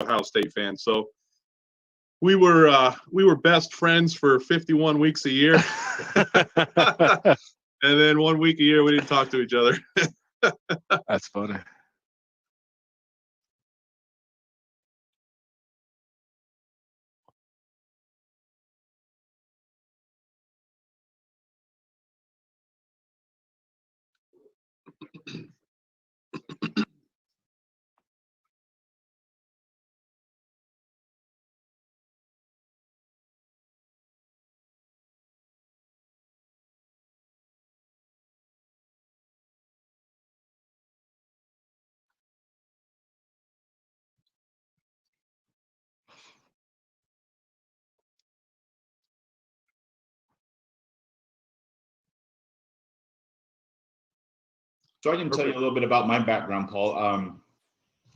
Ohio State fan. So we were best friends for 51 weeks a year. And then 1 week a year, we didn't talk to each other. That's funny. So I can tell you a little bit about my background, Paul.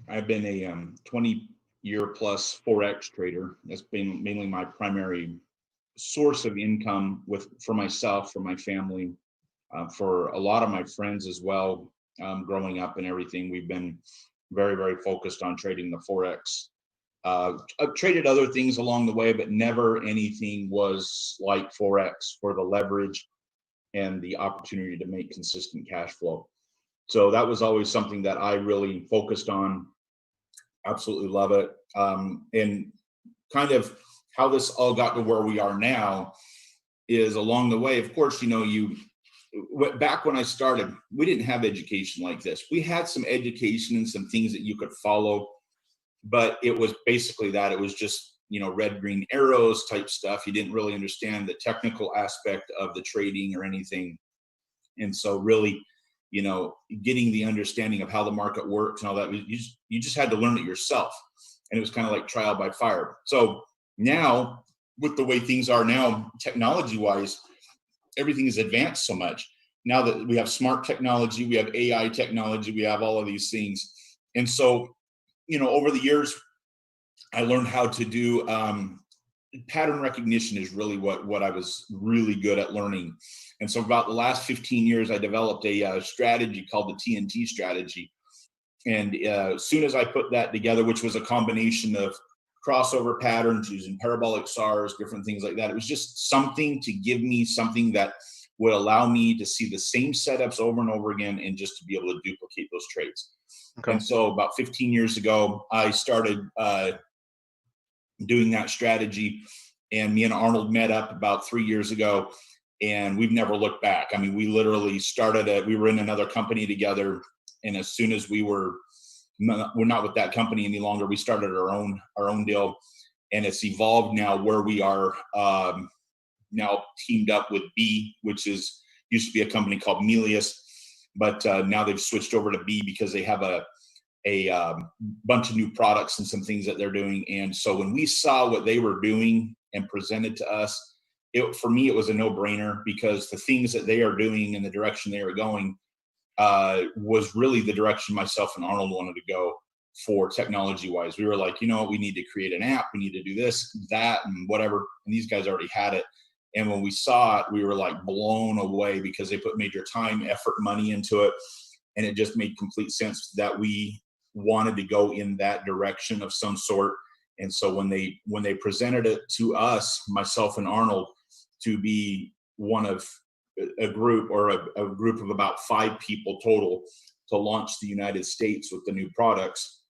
I've been a 20-year plus Forex trader. That's been mainly my primary source of income for myself, for my family, for a lot of my friends as well. Growing up and everything, we've been very, very focused on trading the Forex. I've traded other things along the way, but never anything was like Forex for the leverage and the opportunity to make consistent cash flow. So that was always something that I really focused on. Absolutely love it. And kind of how this all got to where we are now is along the way. Of course, back when I started, we didn't have education like this. We had some education and some things that you could follow, but it was basically that. It was just, red, green arrows type stuff. You didn't really understand the technical aspect of the trading or anything. And so really, getting the understanding of how the market works and all that, you just had to learn it yourself. And it was kind of like trial by fire. So now, with the way things are now, technology-wise, everything is advanced so much. Now that we have smart technology, we have AI technology, we have all of these things. And so, over the years, I learned how to do pattern recognition is really what I was really good at learning. And so about the last 15 years, I developed a strategy called the TNT strategy. And as soon as I put that together, which was a combination of crossover patterns using parabolic SARs, different things like that, it was just something to give me something that would allow me to see the same setups over and over again and just to be able to duplicate those trades. Okay. And so about 15 years ago, I started doing that strategy, and me and Arnold met up about 3 years ago, and we've never looked back. I mean, we literally we were in another company together, and as soon as we're not with that company any longer, we started our own deal, and it's evolved now where we are now teamed up with B, which used to be a company called Melius, but now they've switched over to B because they have a bunch of new products and some things that they're doing. And so when we saw what they were doing and presented to us, for me, it was a no-brainer, because the things that they are doing and the direction they are going was really the direction myself and Arnold wanted to go for technology-wise. We were like, we need to create an app. We need to do this, that, and whatever. And these guys already had it. And when we saw it, we were like blown away, because they put major time, effort, money into it. And it just made complete sense that we wanted to go in that direction of some sort. And so when they presented it to us, myself and Arnold, to be one of a group of about 5 people total to launch the United States with the new products,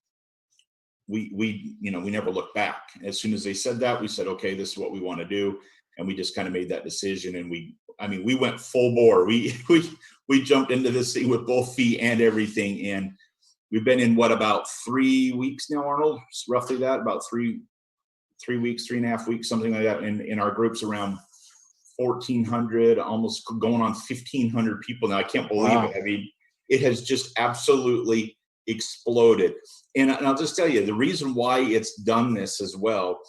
we never looked back. As soon as they said that, we said, okay, this is what we want to do. And we just kind of made that decision. And we went full bore. We jumped into this thing with both feet and everything. And we've been in about 3 weeks now, Arnold? It's roughly that, about 3 weeks, 3.5 weeks, something like that. In our groups, around 1,400, almost going on 1,500 people now. I can't believe it. I mean, it has just absolutely exploded. And I'll just tell you, the reason why it's done this as well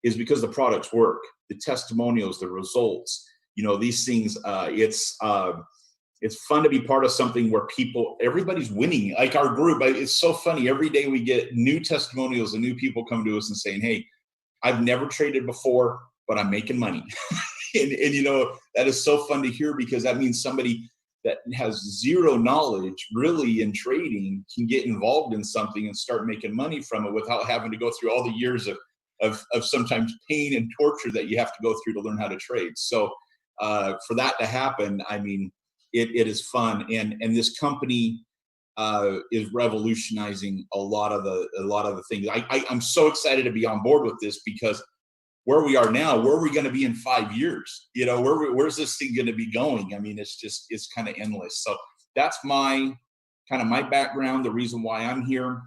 is because the products work, the testimonials, the results, these things. It's fun to be part of something where everybody's winning. Like our group, it's so funny. Every day we get new testimonials and new people come to us and saying, hey, I've never traded before, but I'm making money. and that is so fun to hear, because that means somebody that has zero knowledge really in trading can get involved in something and start making money from it without having to go through all the years of sometimes pain and torture that you have to go through to learn how to trade. So for that to happen, I mean, it is fun. And this company is revolutionizing a lot of the things. I'm so excited to be on board with this, because where we are now, where are we going to be in 5 years? You know, where's this thing going to be going? I mean, it's kind of endless. So that's my background, the reason why I'm here.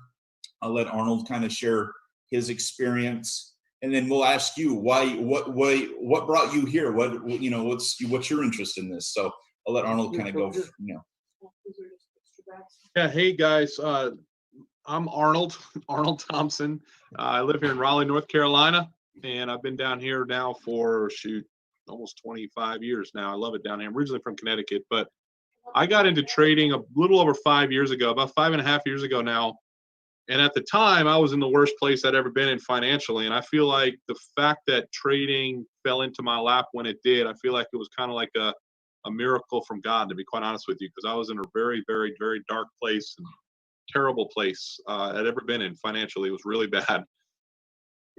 I'll let Arnold kind of share his experience, and then we'll ask you what brought you here? What's your interest in this? So I'll let Arnold kind of go, Yeah, hey guys, I'm Arnold Thompson. I live here in Raleigh, North Carolina, and I've been down here now for almost 25 years now. I love it down here. I'm originally from Connecticut, but I got into trading a little over 5 years ago, about 5.5 years ago now. And at the time, I was in the worst place I'd ever been in financially. And I feel like the fact that trading fell into my lap when it did, I feel like it was kind of like a miracle from God, to be quite honest with you, because I was in a very, very, very dark place and terrible place I'd ever been in financially. It was really bad.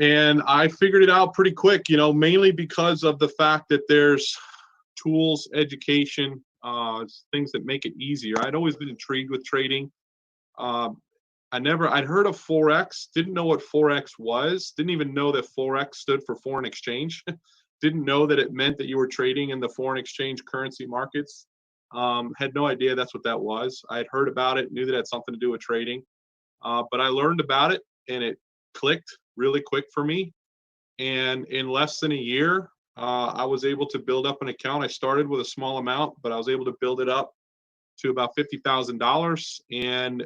And I figured it out pretty quick, mainly because of the fact that there's tools, education, things that make it easier. I'd always been intrigued with trading. I'd heard of Forex, didn't know what Forex was, didn't even know that Forex stood for foreign exchange. Didn't know that it meant that you were trading in the foreign exchange currency markets. Had no idea that's what that was. I had heard about it, knew that it had something to do with trading. But I learned about it, and it clicked really quick for me. And in less than a year, I was able to build up an account. I started with a small amount, but I was able to build it up to about $50,000. And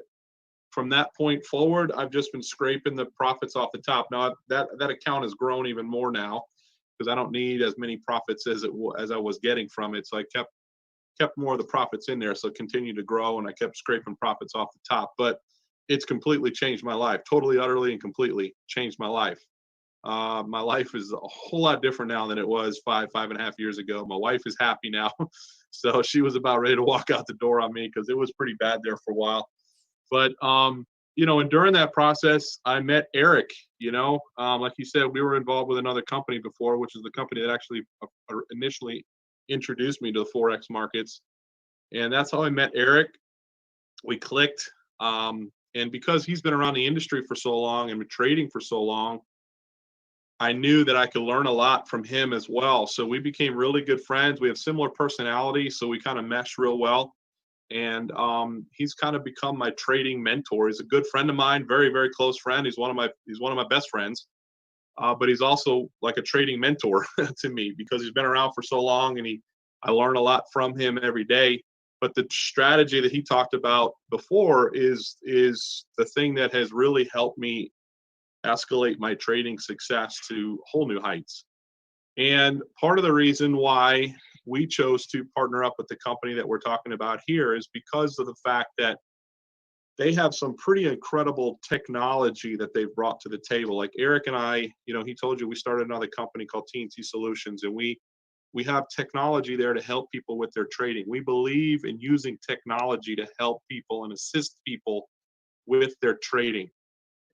from that point forward, I've just been scraping the profits off the top. Now that account has grown even more now, because I don't need as many profits as I was getting from it. So I kept more of the profits in there, so it continued to grow, and I kept scraping profits off the top. But it's completely changed my life, totally, utterly, and completely changed my life. My life is a whole lot different now than it was 5.5 years ago. My wife is happy now. So she was about ready to walk out the door on me, because it was pretty bad there for a while. But and during that process, I met Eric. Like you said, we were involved with another company before, which is the company that actually initially introduced me to the Forex markets. And that's how I met Eric. We clicked. And because he's been around the industry for so long and been trading for so long, I knew that I could learn a lot from him as well. So we became really good friends. We have similar personalities, so we kind of meshed real well. And he's kind of become my trading mentor. He's a good friend of mine, very, very close friend. He's one of my best friends. But he's also like a trading mentor to me, because he's been around for so long, and I learn a lot from him every day. But the strategy that he talked about before is the thing that has really helped me escalate my trading success to whole new heights. And part of the reason why we chose to partner up with the company that we're talking about here is because of the fact that they have some pretty incredible technology that they've brought to the table. Like Eric and I, he told you we started another company called TNT Solutions, and we have technology there to help people with their trading. We believe in using technology to help people and assist people with their trading.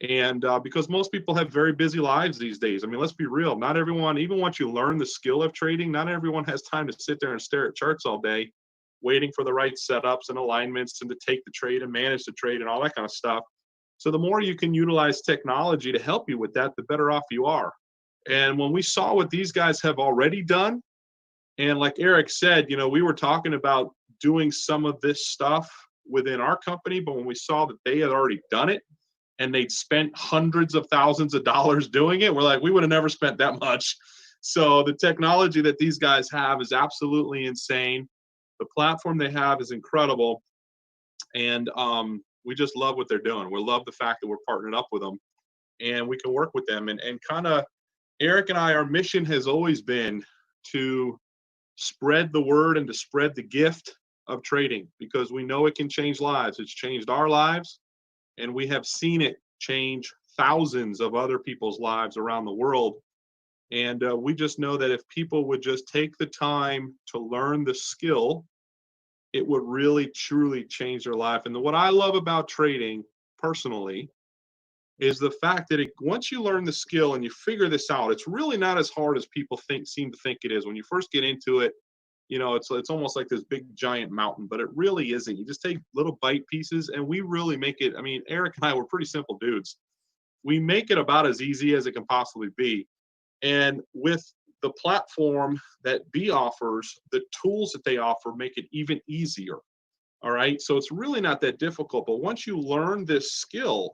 And because most people have very busy lives these days. I mean, let's be real. Not everyone, even once you learn the skill of trading, not everyone has time to sit there and stare at charts all day, waiting for the right setups and alignments and to take the trade and manage the trade and all that kind of stuff. So the more you can utilize technology to help you with that, the better off you are. And when we saw what these guys have already done, and like Eric said, we were talking about doing some of this stuff within our company, but when we saw that they had already done it, and they'd spent hundreds of thousands of dollars doing it, we're like, we would have never spent that much. So the technology that these guys have is absolutely insane. The platform they have is incredible. And we just love what they're doing. We love the fact that we're partnered up with them and we can work with them. And kind of Eric and I, our mission has always been to spread the word and to spread the gift of trading, because we know it can change lives. It's changed our lives. And we have seen it change thousands of other people's lives around the world. And we just know that if people would just take the time to learn the skill it would really truly change their life. And what I love about trading personally is the fact that once you learn the skill and you figure this out, it's really not as hard as people seem to think it is. When you first get into it, it's almost like this big giant mountain, but it really isn't. You just take little bite pieces, and we really make it. I mean, Eric and I were pretty simple dudes. We make it about as easy as it can possibly be. And with the platform that B offers, the tools that they offer make it even easier. All right. So it's really not that difficult. But once you learn this skill,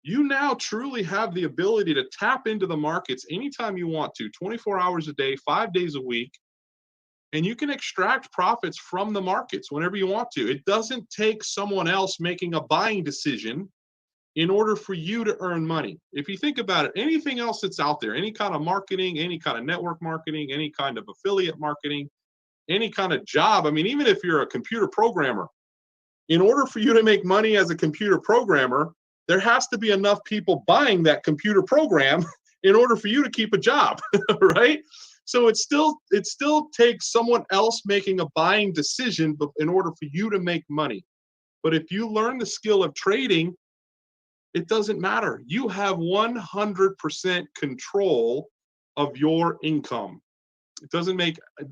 you now truly have the ability to tap into the markets anytime you want to, 24 hours a day, 5 days a week. And you can extract profits from the markets whenever you want to. It doesn't take someone else making a buying decision in order for you to earn money. If you think about it, anything else that's out there, any kind of marketing, any kind of network marketing, any kind of affiliate marketing, any kind of job, I mean, even if you're a computer programmer, in order for you to make money as a computer programmer, there has to be enough people buying that computer program in order for you to keep a job, right? So it still takes someone else making a buying decision in order for you to make money. But if you learn the skill of trading, it doesn't matter. You have 100% control of your income.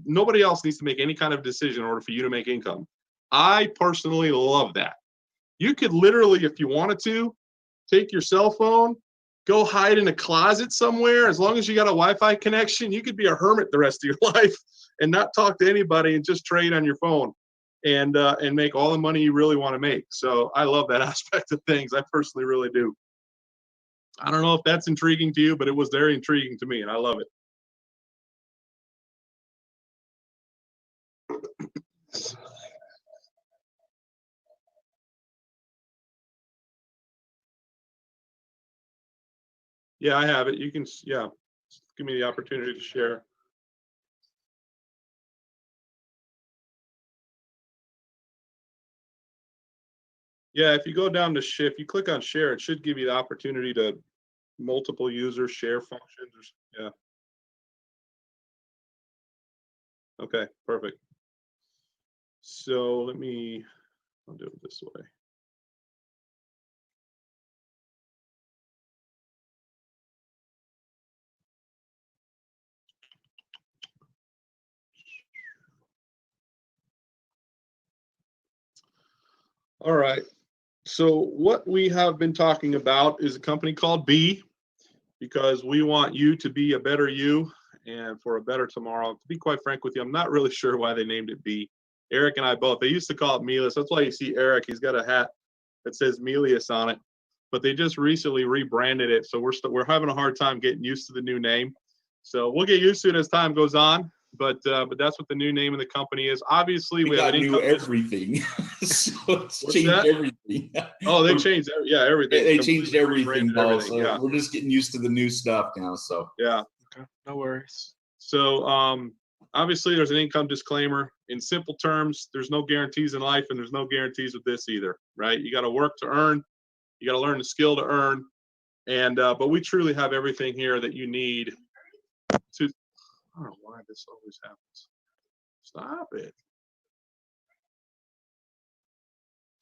Nobody else needs to make any kind of decision in order for you to make income. I personally love that. You could literally, if you wanted to, take your cell phone, go hide in a closet somewhere. As long as you got a Wi-Fi connection, you could be a hermit the rest of your life and not talk to anybody and just trade on your phone and make all the money you really want to make. So I love that aspect of things. I personally really do. I don't know if that's intriguing to you, but it was very intriguing to me, and I love it. Yeah, I have it. You can, yeah, give me the opportunity to share. Yeah, if you go down to share, if you click on share, it should give you the opportunity to multiple users share functions. Yeah. Okay, perfect. So I'll do it this way. All right. So what we have been talking about is a company called B, because we want you to be a better you and for a better tomorrow. To be quite frank with you, I'm not really sure why they named it B. Eric and I both. They used to call it Melius. That's why you see Eric. He's got a hat that says Melius on it. But they just recently rebranded it, so we're having a hard time getting used to the new name. So we'll get used to it as time goes on. But that's what the new name of the company is. Obviously, we have got new everything. So it's changed everything. Oh, they changed everything. They changed everything, Paul. Everything, so we're just getting used to the new stuff now. So yeah, Okay, no worries. So obviously, there's an income disclaimer. In simple terms, there's no guarantees in life, and there's no guarantees with this either, right? You got to work to earn. You got to learn the skill to earn. And but we truly have everything here that you need to. I don't know why this always happens. Stop it.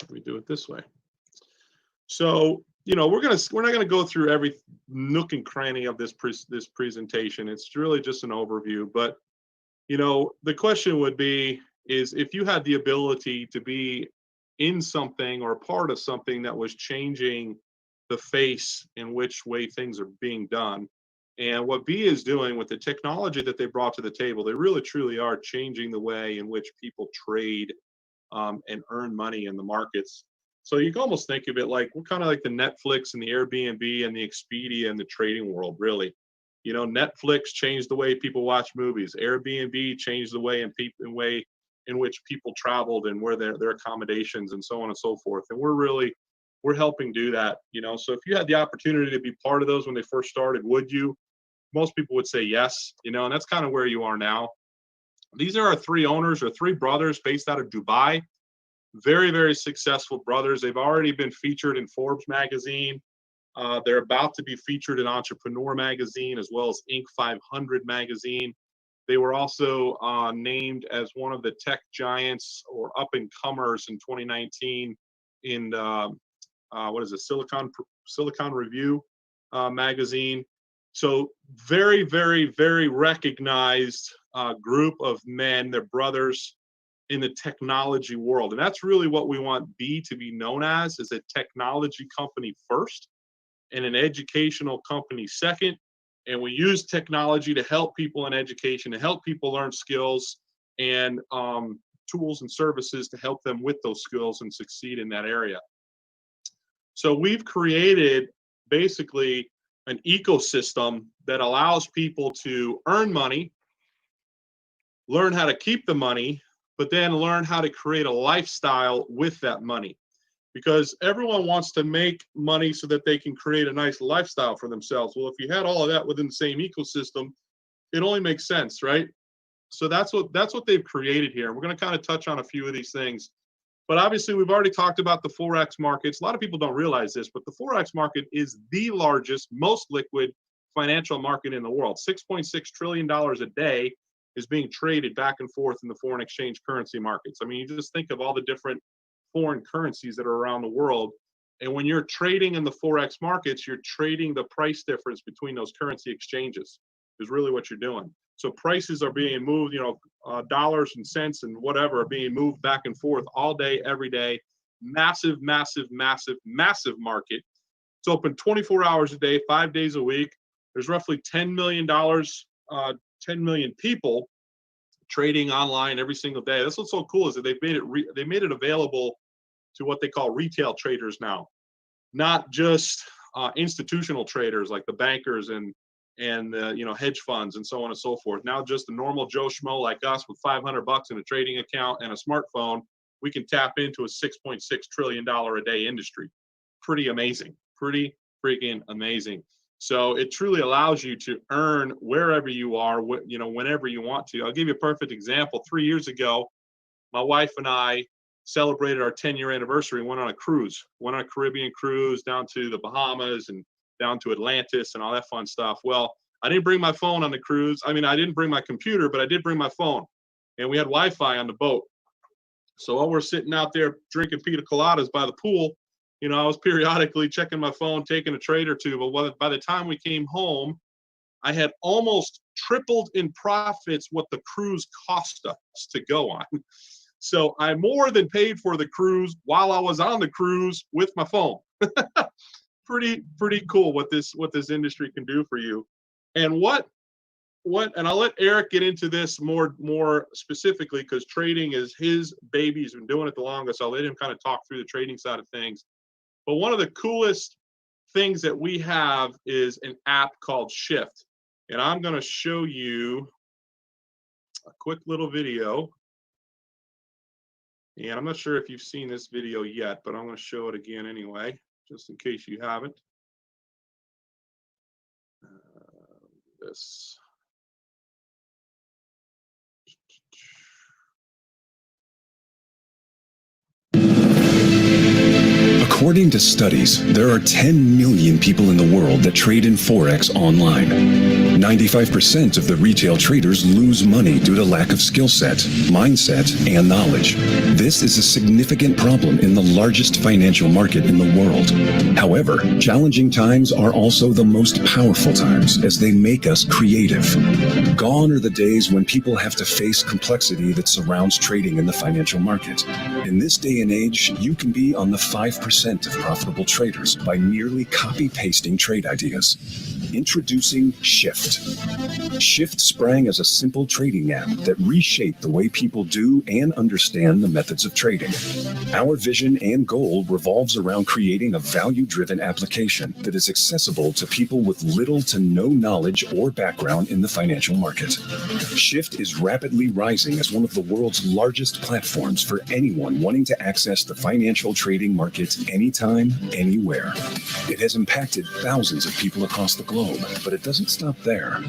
Let me do it this way. So, we're not gonna go through every nook and cranny of this presentation. It's really just an overview. But the question would be is if you had the ability to be in something or part of something that was changing the face in which way things are being done. And what B is doing with the technology that they brought to the table, they really truly are changing the way in which people trade and earn money in the markets. So you can almost think of it like we're kind of like the Netflix and the Airbnb and the Expedia and the trading world, really. Netflix changed the way people watch movies. Airbnb changed the way in which people traveled and where their accommodations and so on and so forth. And we're helping do that. So if you had the opportunity to be part of those when they first started, would you? Most people would say yes. And that's kind of where you are now. These are our three owners, or three brothers based out of Dubai. Very, very successful brothers. They've already been featured in Forbes magazine. They're about to be featured in Entrepreneur magazine as well as Inc. 500 magazine. They were also named as one of the tech giants or up and comers in 2019 in what is it, Silicon Review magazine. So very, very, very recognized group of men, they're brothers in the technology world. And that's really what we want B to be known as, is a technology company first and an educational company second. And we use technology to help people in education, to help people learn skills and tools and services to help them with those skills and succeed in that area. So we've created basically an ecosystem that allows people to earn money, learn how to keep the money, but then learn how to create a lifestyle with that money. Because everyone wants to make money so that they can create a nice lifestyle for themselves. Well, if you had all of that within the same ecosystem, it only makes sense, right? So that's what they've created here. We're going to kind of touch on a few of these things. But obviously, we've already talked about the Forex markets. A lot of people don't realize this, but the Forex market is the largest, most liquid financial market in the world. $6.6 trillion a day is being traded back and forth in the foreign exchange currency markets. I mean, you just think of all the different foreign currencies that are around the world. And when you're trading in the Forex markets, you're trading the price difference between those currency exchanges is really what you're doing. So prices are being moved, dollars and cents and whatever are being moved back and forth all day, every day. Massive, massive, massive, massive market. It's open 24 hours a day, 5 days a week. There's roughly $10 million, 10 million people trading online every single day. That's what's so cool, is that they made it available to what they call retail traders now, not just institutional traders like the bankers and hedge funds and so on and so forth. Now just the normal Joe Schmo like us with $500 in a trading account and a smartphone, we can tap into a $6.6 trillion a day industry. Pretty amazing, pretty freaking amazing. So it truly allows you to earn wherever you are, whenever you want to. I'll give you a perfect example. 3 years ago, my wife and I celebrated our 10-year anniversary and went on a cruise. Went on a Caribbean cruise down to the Bahamas and down to Atlantis and all that fun stuff. Well, I didn't bring my phone on the cruise. I mean, I didn't bring my computer, but I did bring my phone. And we had Wi-Fi on the boat. So while we're sitting out there drinking pina coladas by the pool, I was periodically checking my phone, taking a trade or two. But by the time we came home, I had almost tripled in profits what the cruise cost us to go on. So I more than paid for the cruise while I was on the cruise with my phone. Pretty cool what this industry can do for you. And and I'll let Eric get into this more specifically, because trading is his baby. He's been doing it the longest. I'll let him kind of talk through the trading side of things. But one of the coolest things that we have is an app called Shift. And I'm going to show you a quick little video. And I'm not sure if you've seen this video yet, but I'm going to show it again anyway, just in case you haven't. This. According to studies, there are 10 million people in the world that trade in Forex online. 95% of the retail traders lose money due to lack of skill set, mindset, and knowledge. This is a significant problem in the largest financial market in the world. However, challenging times are also the most powerful times, as they make us creative. Gone are the days when people have to face complexity that surrounds trading in the financial market. In this day and age, you can be on the 5% of profitable traders by merely copy-pasting trade ideas. Introducing Shift. Shift sprang as a simple trading app that reshaped the way people do and understand the methods of trading. Our vision and goal revolves around creating a value-driven application that is accessible to people with little to no knowledge or background in the financial market. Shift is rapidly rising as one of the world's largest platforms for anyone wanting to access the financial trading market anytime, anywhere. It has impacted thousands of people across the globe, but it doesn't stop there. aware.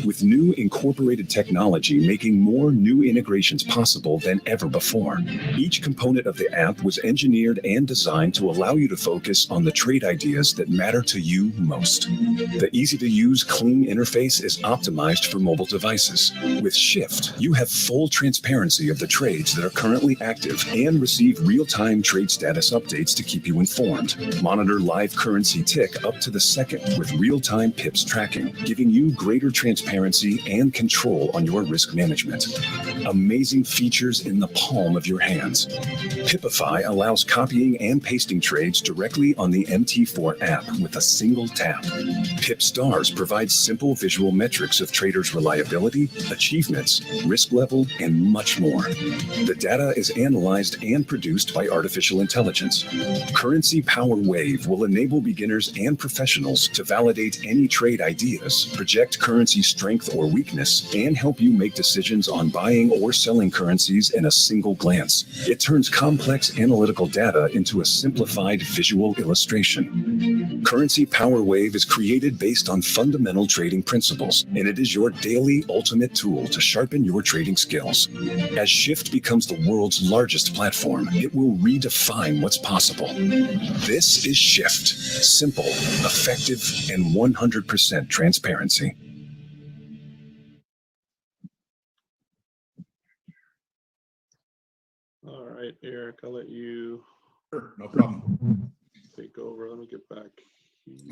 With new incorporated technology making more new integrations possible than ever before, each component of the app was engineered and designed to allow you to focus on the trade ideas that matter to you most. The easy-to-use, clean interface is optimized for mobile devices. With Shift, you have full transparency of the trades that are currently active and receive real-time trade status updates to keep you informed. Monitor live currency tick up to the second with real-time pips tracking, giving you greater transparency and control on your risk management. Amazing features in the palm of your hands. Pipify allows copying and pasting trades directly on the MT4 app with a single tap. Pip Stars provides simple visual metrics of traders' reliability, achievements, risk level, and much more. The data is analyzed and produced by artificial intelligence. Currency Power Wave will enable beginners and professionals to validate any trade ideas, project currency strength or weakness, and help you make decisions on buying or selling currencies in a single glance. It turns complex analytical data into a simplified visual illustration. Currency Power Wave is created based on fundamental trading principles, and it is your daily ultimate tool to sharpen your trading skills. As Shift becomes the world's largest platform, it will redefine what's possible. This is Shift. Simple, effective, and 100% transparency. All right, Eric, I'll let you Sure, no problem. take over. Let me get back.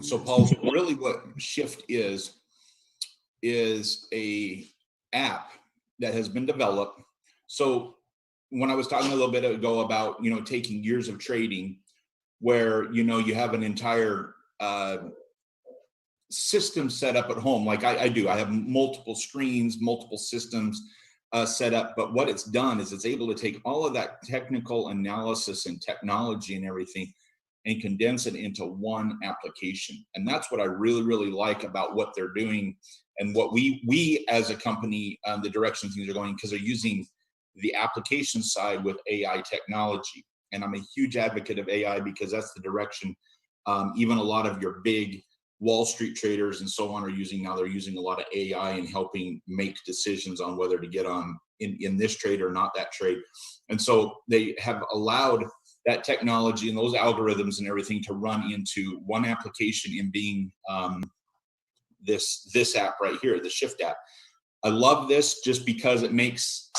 So Paul, really what Shift is a app that has been developed. So when I was talking a little bit ago about, taking years of trading where, you have an entire system set up at home, like I do. I have multiple screens, multiple systems set up, but what it's done is it's able to take all of that technical analysis and technology and everything and condense it into one application. And that's what I really, really like about what they're doing and what we as a company, the direction things are going, because they're using the application side with AI technology. And I'm a huge advocate of AI because that's the direction even a lot of your big Wall Street traders and so on are using now. They're using a lot of AI and helping make decisions on whether to get on in this trade or not that trade. And so they have allowed that technology and those algorithms and everything to run into one application in being this app right here, the Shift app. I love this just because it makes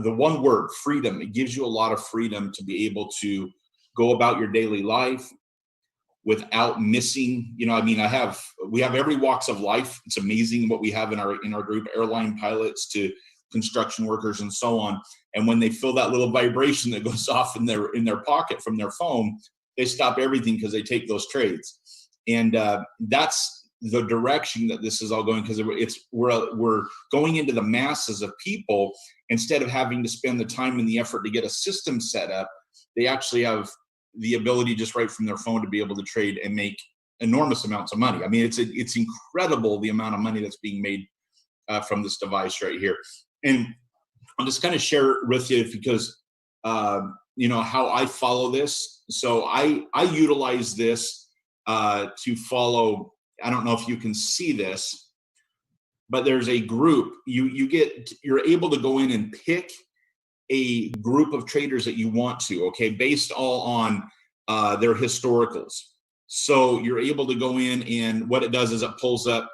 the one word, freedom. It gives you a lot of freedom to be able to go about your daily life without missing, we have every walks of life. It's amazing what we have in our group, airline pilots to construction workers and so on. And when they feel that little vibration that goes off in their pocket from their phone, they stop everything because they take those trades. And that's the direction that this is all going, because we're going into the masses of people. Instead of having to spend the time and the effort to get a system set up, they actually have the ability just right from their phone to be able to trade and make enormous amounts of money. I mean, it's incredible the amount of money that's being made from this device right here. And I'll just kind of share with you because, how I follow this. So I utilize this to follow. I don't know if you can see this, but there's a group. You're able to go in and pick a group of traders that you want to, okay, based all on their historicals. So you're able to go in, and what it does is it pulls up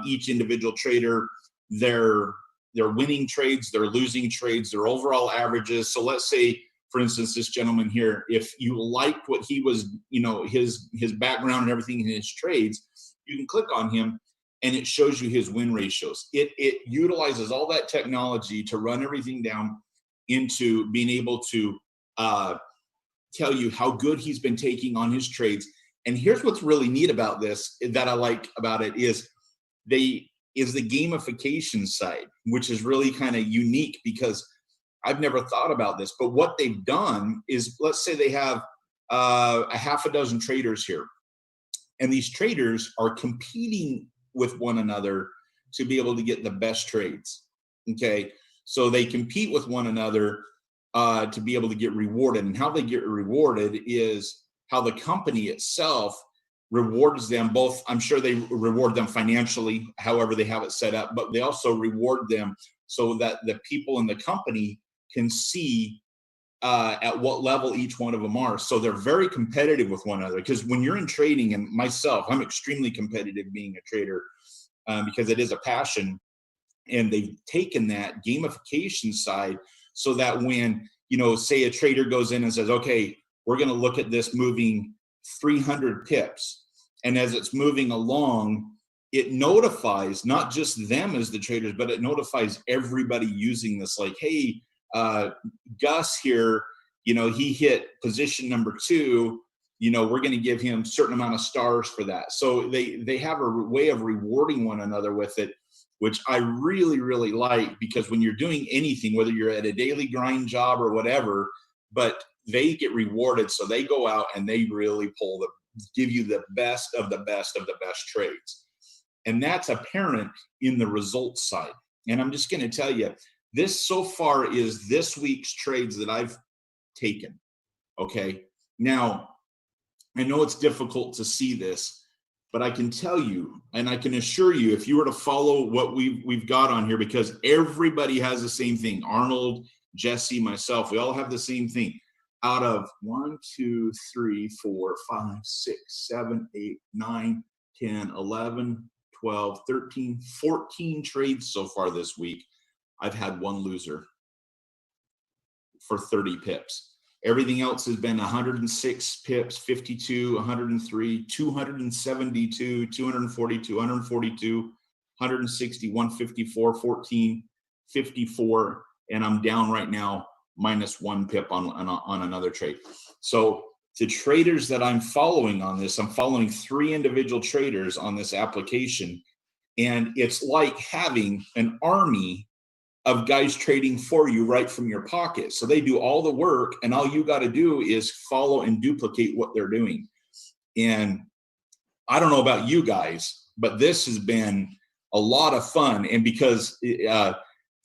each individual trader, their winning trades, their losing trades, their overall averages. So let's say, for instance, this gentleman here, if you liked what he was, his background and everything in his trades, you can click on him and it shows you his win ratios. It utilizes all that technology to run everything down into being able to tell you how good he's been taking on his trades. And here's what's really neat about this, that I like about it, is the gamification side, which is really kind of unique because I've never thought about this. But what they've done is, let's say they have a half a dozen traders here, and these traders are competing with one another to be able to get the best trades. Okay, so they compete with one another to be able to get rewarded. And how they get rewarded is how the company itself rewards them both. I'm sure they reward them financially, however they have it set up, but they also reward them so that the people in the company can see at what level each one of them are. So they're very competitive with one another, because when you're in trading, and myself, I'm extremely competitive being a trader because it is a passion. And they've taken that gamification side so that when, say a trader goes in and says, okay, we're going to look at this moving 300 pips. And as it's moving along, it notifies not just them as the traders, but it notifies everybody using this, like, hey, Gus here, he hit position number 2, we're going to give him a certain amount of stars for that. So they have a way of rewarding one another with it, which I really, really like, because when you're doing anything, whether you're at a daily grind job or whatever, but they get rewarded. So they go out and they really give you the best of the best of the best trades. And that's apparent in the results side. And I'm just going to tell you, this so far is this week's trades that I've taken. Okay. Now, I know it's difficult to see this, but I can tell you, and I can assure you, if you were to follow what we've got on here, because everybody has the same thing, Arnold, Jesse, myself, we all have the same thing. Out of 1, 2, 3, 4, 5, 6, 7, 8, 9, 10, 11, 12, 13, 14 trades so far this week, I've had one loser for 30 pips. Everything else has been 106 pips, 52, 103, 272, 242, 142, 160, 154, 14, 54, and I'm down right now -1 pip on another trade. So the traders that I'm following on this, I'm following 3 individual traders on this application, and it's like having an army of guys trading for you right from your pocket. So they do all the work, and all you got to do is follow and duplicate what they're doing. And I don't know about you guys, but this has been a lot of fun. And because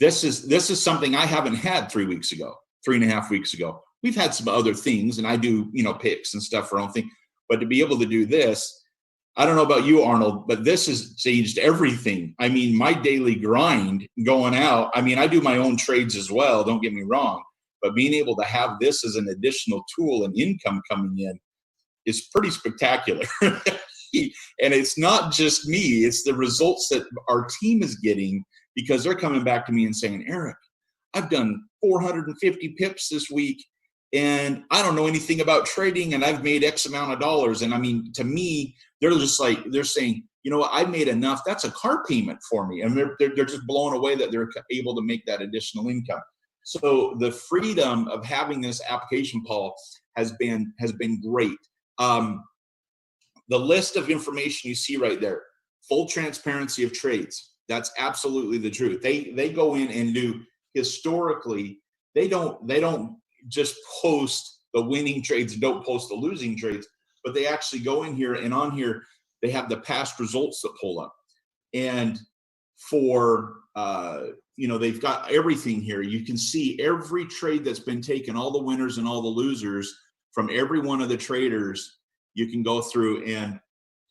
this is something I haven't had 3.5 weeks ago. We've had some other things, and I do, picks and stuff for our own thing. But to be able to do this, I don't know about you, Arnold, but this has changed everything. I mean, my daily grind going out, I mean, I do my own trades as well, don't get me wrong, but being able to have this as an additional tool and income coming in is pretty spectacular. And it's not just me, it's the results that our team is getting, because they're coming back to me and saying, Eric, I've done 450 pips this week, and I don't know anything about trading, and I've made X amount of dollars. And I mean, to me, they're saying, I made enough. That's a car payment for me. And they're just blown away that they're able to make that additional income. So the freedom of having this application, Paul, has been great. The list of information you see right there, full transparency of trades. That's absolutely the truth. They go in and do, historically, they don't just post the winning trades and don't post the losing trades, but they actually go in here, and on here they have the past results that pull up. And for they've got everything here. You can see every trade that's been taken, all the winners and all the losers from every one of the traders. You can go through, and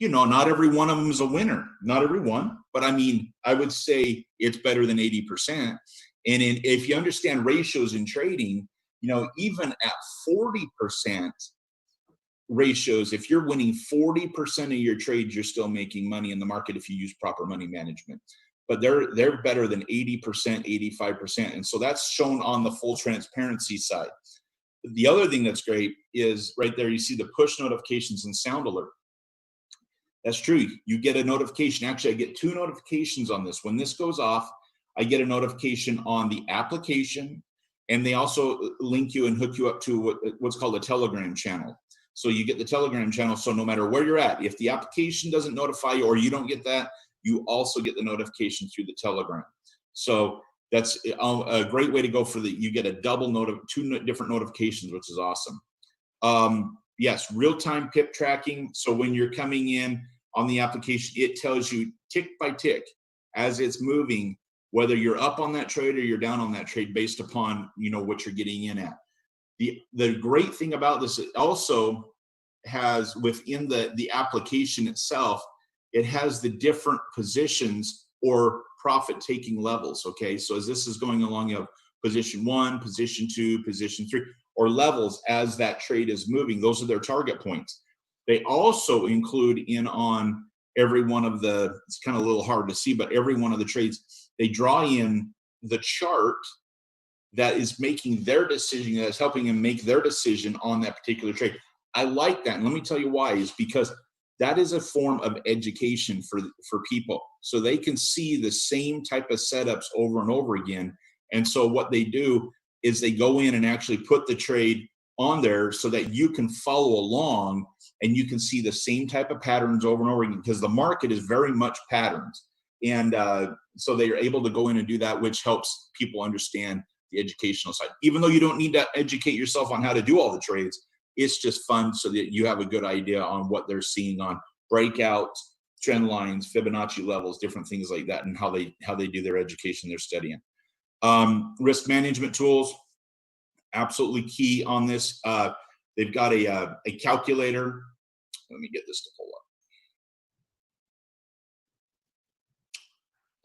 not every one of them is a winner, not every one, but I mean, I would say it's better than 80%. And if you understand ratios in trading, even at 40% ratios, if you're winning 40% of your trades, you're still making money in the market if you use proper money management. But they're better than 80%, 85%. And so that's shown on the full transparency side. The other thing that's great is right there, you see the push notifications and sound alert. That's true. You get a notification. Actually, I get 2 notifications on this. When this goes off, I get a notification on the application, and they also link you and hook you up to what's called a Telegram channel. So you get the Telegram channel. So no matter where you're at, if the application doesn't notify you or you don't get that, you also get the notification through the Telegram. So that's a great way to go you get a double 2 different notifications, which is awesome. Yes, real-time pip tracking. So when you're coming in on the application, it tells you tick by tick as it's moving, whether you're up on that trade or you're down on that trade based upon, what you're getting in at. The great thing about this also, has within the application itself, it has the different positions or profit taking levels. Okay, so as this is going along, you have position 1, position 2, position 3, or levels as that trade is moving. Those are their target points. They also include in on every one of the, it's kind of a little hard to see, but every one of the trades, they draw in the chart that is making their decision, that's helping them make their decision on that particular trade. I like that. And let me tell you why, is because that is a form of education for people. So they can see the same type of setups over and over again. And so what they do is they go in and actually put the trade on there so that you can follow along and you can see the same type of patterns over and over again, because the market is very much patterns. And so they are able to go in and do that, which helps people understand the educational side. Even though you don't need to educate yourself on how to do all the trades, it's just fun so that you have a good idea on what they're seeing on breakouts, trend lines, Fibonacci levels, different things like that, and how they do their education, their studying. Risk management tools, absolutely key on this. They've got a calculator. Let me get this to pull up.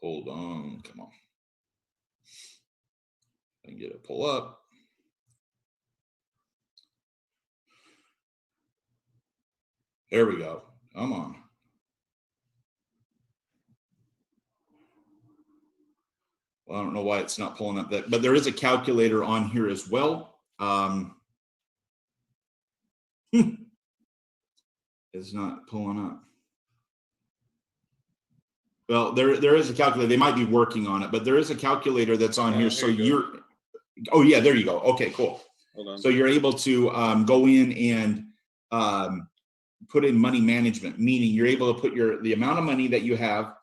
Hold on, come on. I can get it pull up. There we go. Come on. Well, I don't know why it's not pulling up that, but there is a calculator on here as well. It's not pulling up. Well, there is a calculator. They might be working on it, but there is a calculator that's on here. So you're, oh yeah, there you go. Okay, cool. Hold on. So you're able to go in and put in money management, meaning you're able to put the amount of money that you have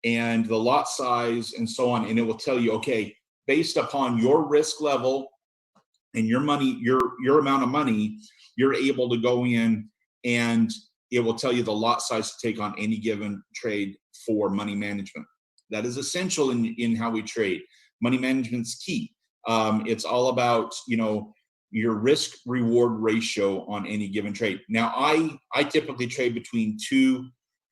and the lot size and so on, and it will tell you, okay, based upon your risk level and your money, your amount of money, you're able to go in and it will tell you the lot size to take on any given trade for money management. That is essential in how we trade. Money management's key. It's all about, your risk reward ratio on any given trade. Now, I typically trade between 2.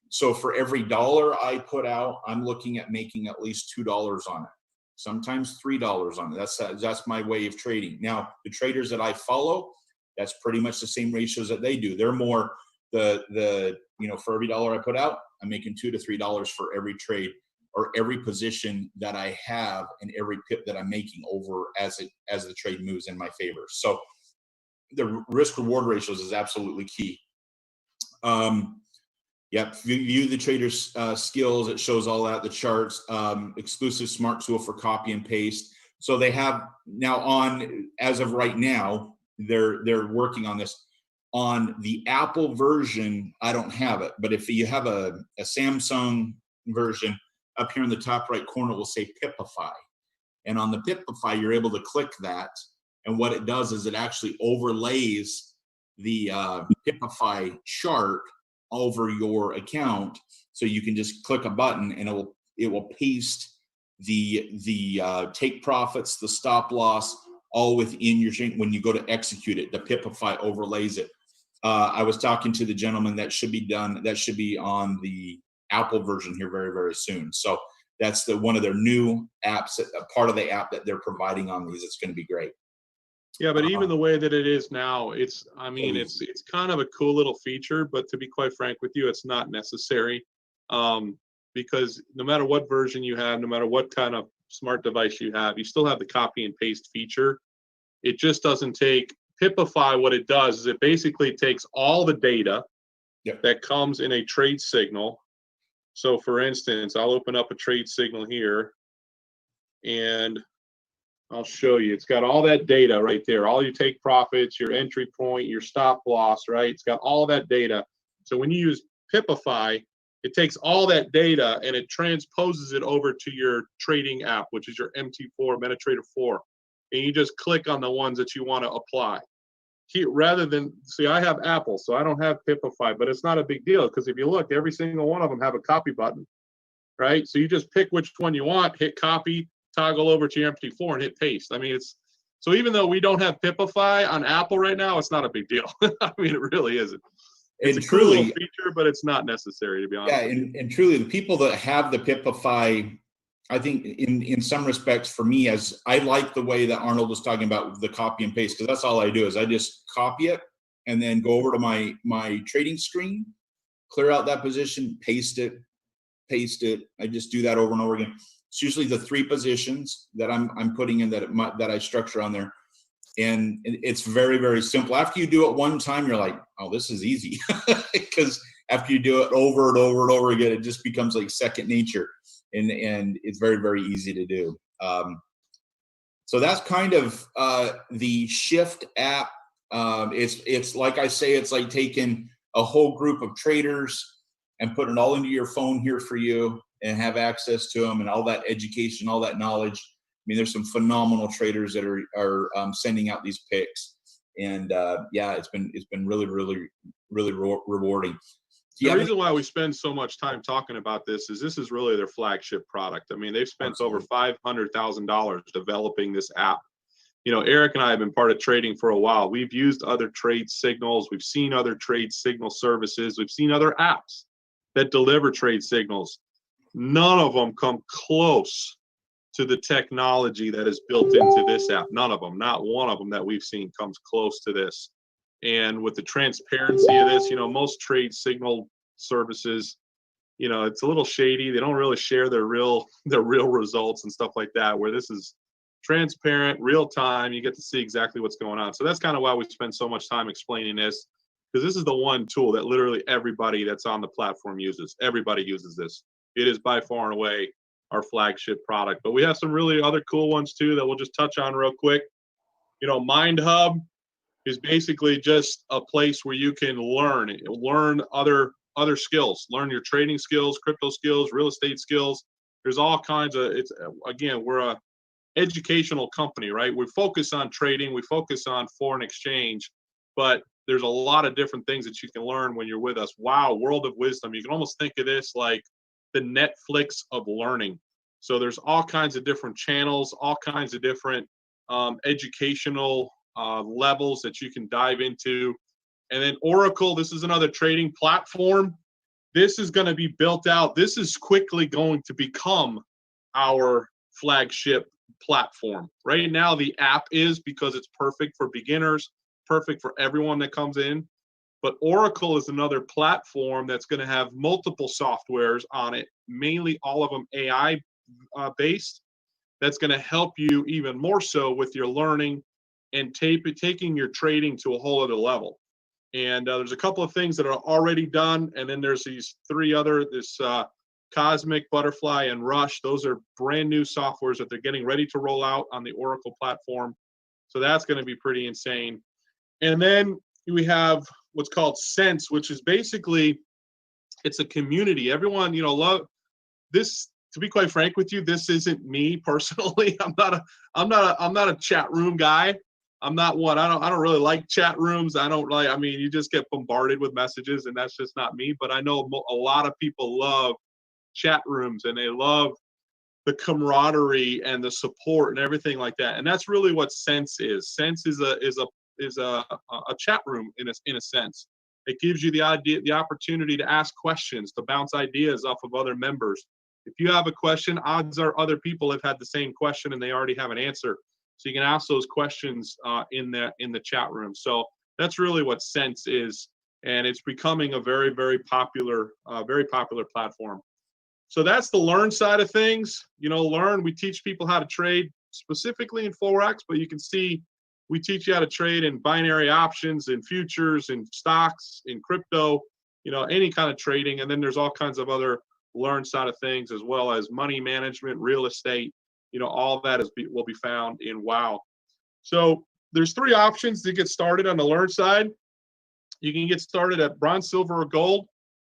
So for every dollar I put out, I'm looking at making at least $2 on it. Sometimes $3 on it. That's my way of trading. Now, the traders that I follow, that's pretty much the same ratios that they do. They're more for every dollar I put out, I'm making $2 to $3 for every trade or every position that I have and every pip that I'm making over as the trade moves in my favor. So the risk reward ratios is absolutely key. Yep, view the trader's skills. It shows all that, the charts, exclusive smart tool for copy and paste. So they have now as of right now, they're working on this. On the Apple version, I don't have it, but if you have a Samsung version, up here in the top right corner will say Pipify. And on the Pipify, you're able to click that. And what it does is it actually overlays the Pipify chart over your account. So you can just click a button and it will paste the take profits, the stop loss, all within your chain. When you go to execute it, the Pipify overlays it. I was talking to the gentleman that should be on the Apple version here very, very soon. So that's one of their new apps, part of the app that they're providing on these. It's going to be great. Yeah, but even the way that it is now, it's kind of a cool little feature, but to be quite frank with you, it's not necessary, because no matter what version you have, no matter what kind of smart device you have, you still have the copy and paste feature. It just doesn't take Pipify. What it does is it basically takes all the data that comes in a trade signal. So for instance, I'll open up a trade signal here and I'll show you. It's got all that data right there. All your take profits, your entry point, your stop loss, right? It's got all that data. So when you use Pipify, it takes all that data and it transposes it over to your trading app, which is your MT4, MetaTrader 4. And you just click on the ones that you want to apply. Here, rather than, see, I have Apple, so I don't have Pipify, but it's not a big deal because if you look, every single one of them have a copy button, right? So you just pick which one you want, hit copy, toggle over to your MT4 and hit paste. I mean, So even though we don't have Pipify on Apple right now, it's not a big deal. I mean, it really isn't. It's And a cool little truly, feature, but it's not necessary, to be honest. yeah, and truly, the people that have the Pipify, I think in some respects, for me, as I like the way that Arnold was talking about the copy and paste, because that's all I do is I just copy it and then go over to my trading screen, clear out that position, paste it. I just do that over and over again. It's usually the 3 positions that I'm putting in that I structure on there. And it's very, very simple. After you do it one time, you're like, oh, this is easy. Because after you do it over and over and over again, it just becomes like second nature. And it's very, very easy to do. So that's kind of the Shift app. It's like I say, it's like taking a whole group of traders and putting it all into your phone here for you and have access to them and all that education, all that knowledge. I mean, there's some phenomenal traders that are sending out these picks, and yeah, it's been really, really, really rewarding. The reason why we spend so much time talking about this is really their flagship product. I mean, they've spent over $500,000 developing this app. You know, Eric and I have been part of trading for a while. We've used other trade signals. We've seen other trade signal services. We've seen other apps that deliver trade signals. None of them come close to the technology that is built into this app. None of them, not one of them that we've seen comes close to this. And with the transparency of this, you know, most trade signal services, you know, it's a little shady. They don't really share their real results and stuff like that, where this is transparent, real time. You get to see exactly what's going on. So that's kind of why we spend so much time explaining this, because this is the one tool that literally everybody that's on the platform uses. Everybody uses this. It is by far and away our flagship product. But we have some really other cool ones too that we'll just touch on real quick. You know, Mind Hub is basically just a place where you can learn other skills, learn your trading skills, crypto skills, real estate skills. There's all kinds of, we're a educational company, right? We focus on trading, we focus on foreign exchange, but there's a lot of different things that you can learn when you're with us. Wow, world of wisdom. You can almost think of this like the Netflix of learning. So there's all kinds of different channels, all kinds of different educational levels that you can dive into. And then Oracle, this is another trading platform. This is going to be built out. This is quickly going to become our flagship platform. Right now, the app is, because it's perfect for beginners, perfect for everyone that comes in. But Oracle is another platform that's going to have multiple softwares on it, mainly all of them AI based. That's going to help you even more so with your learning and taking your trading to a whole other level. And there's a couple of things that are already done. And then there's these 3 other, this Cosmic, Butterfly, and Rush. Those are brand new softwares that they're getting ready to roll out on the Oracle platform. So that's going to be pretty insane. And then we have what's called Sense, which is basically, it's a community. Everyone, you know, love this. To be quite frank with you, this isn't me personally. I'm not a chat room guy. I'm not one. I don't really like chat rooms. I mean, you just get bombarded with messages, and that's just not me. But I know a lot of people love chat rooms, and they love the camaraderie and the support and everything like that. And that's really what Sense is. Sense is a chat room in a sense. It gives you the opportunity to ask questions, to bounce ideas off of other members. If you have a question, odds are other people have had the same question and they already have an answer. So you can ask those questions in the chat room. So that's really what Sense is, and it's becoming a very, very popular platform. So that's the learn side of things. You know, learn. We teach people how to trade specifically in Forex, but you can see we teach you how to trade in binary options, in futures, in stocks, in crypto. You know, any kind of trading, and then there's all kinds of other learn side of things, as well as money management, real estate. You know, all that will be found in WOW. So there's 3 options to get started on the learn side. You can get started at bronze, silver, or gold.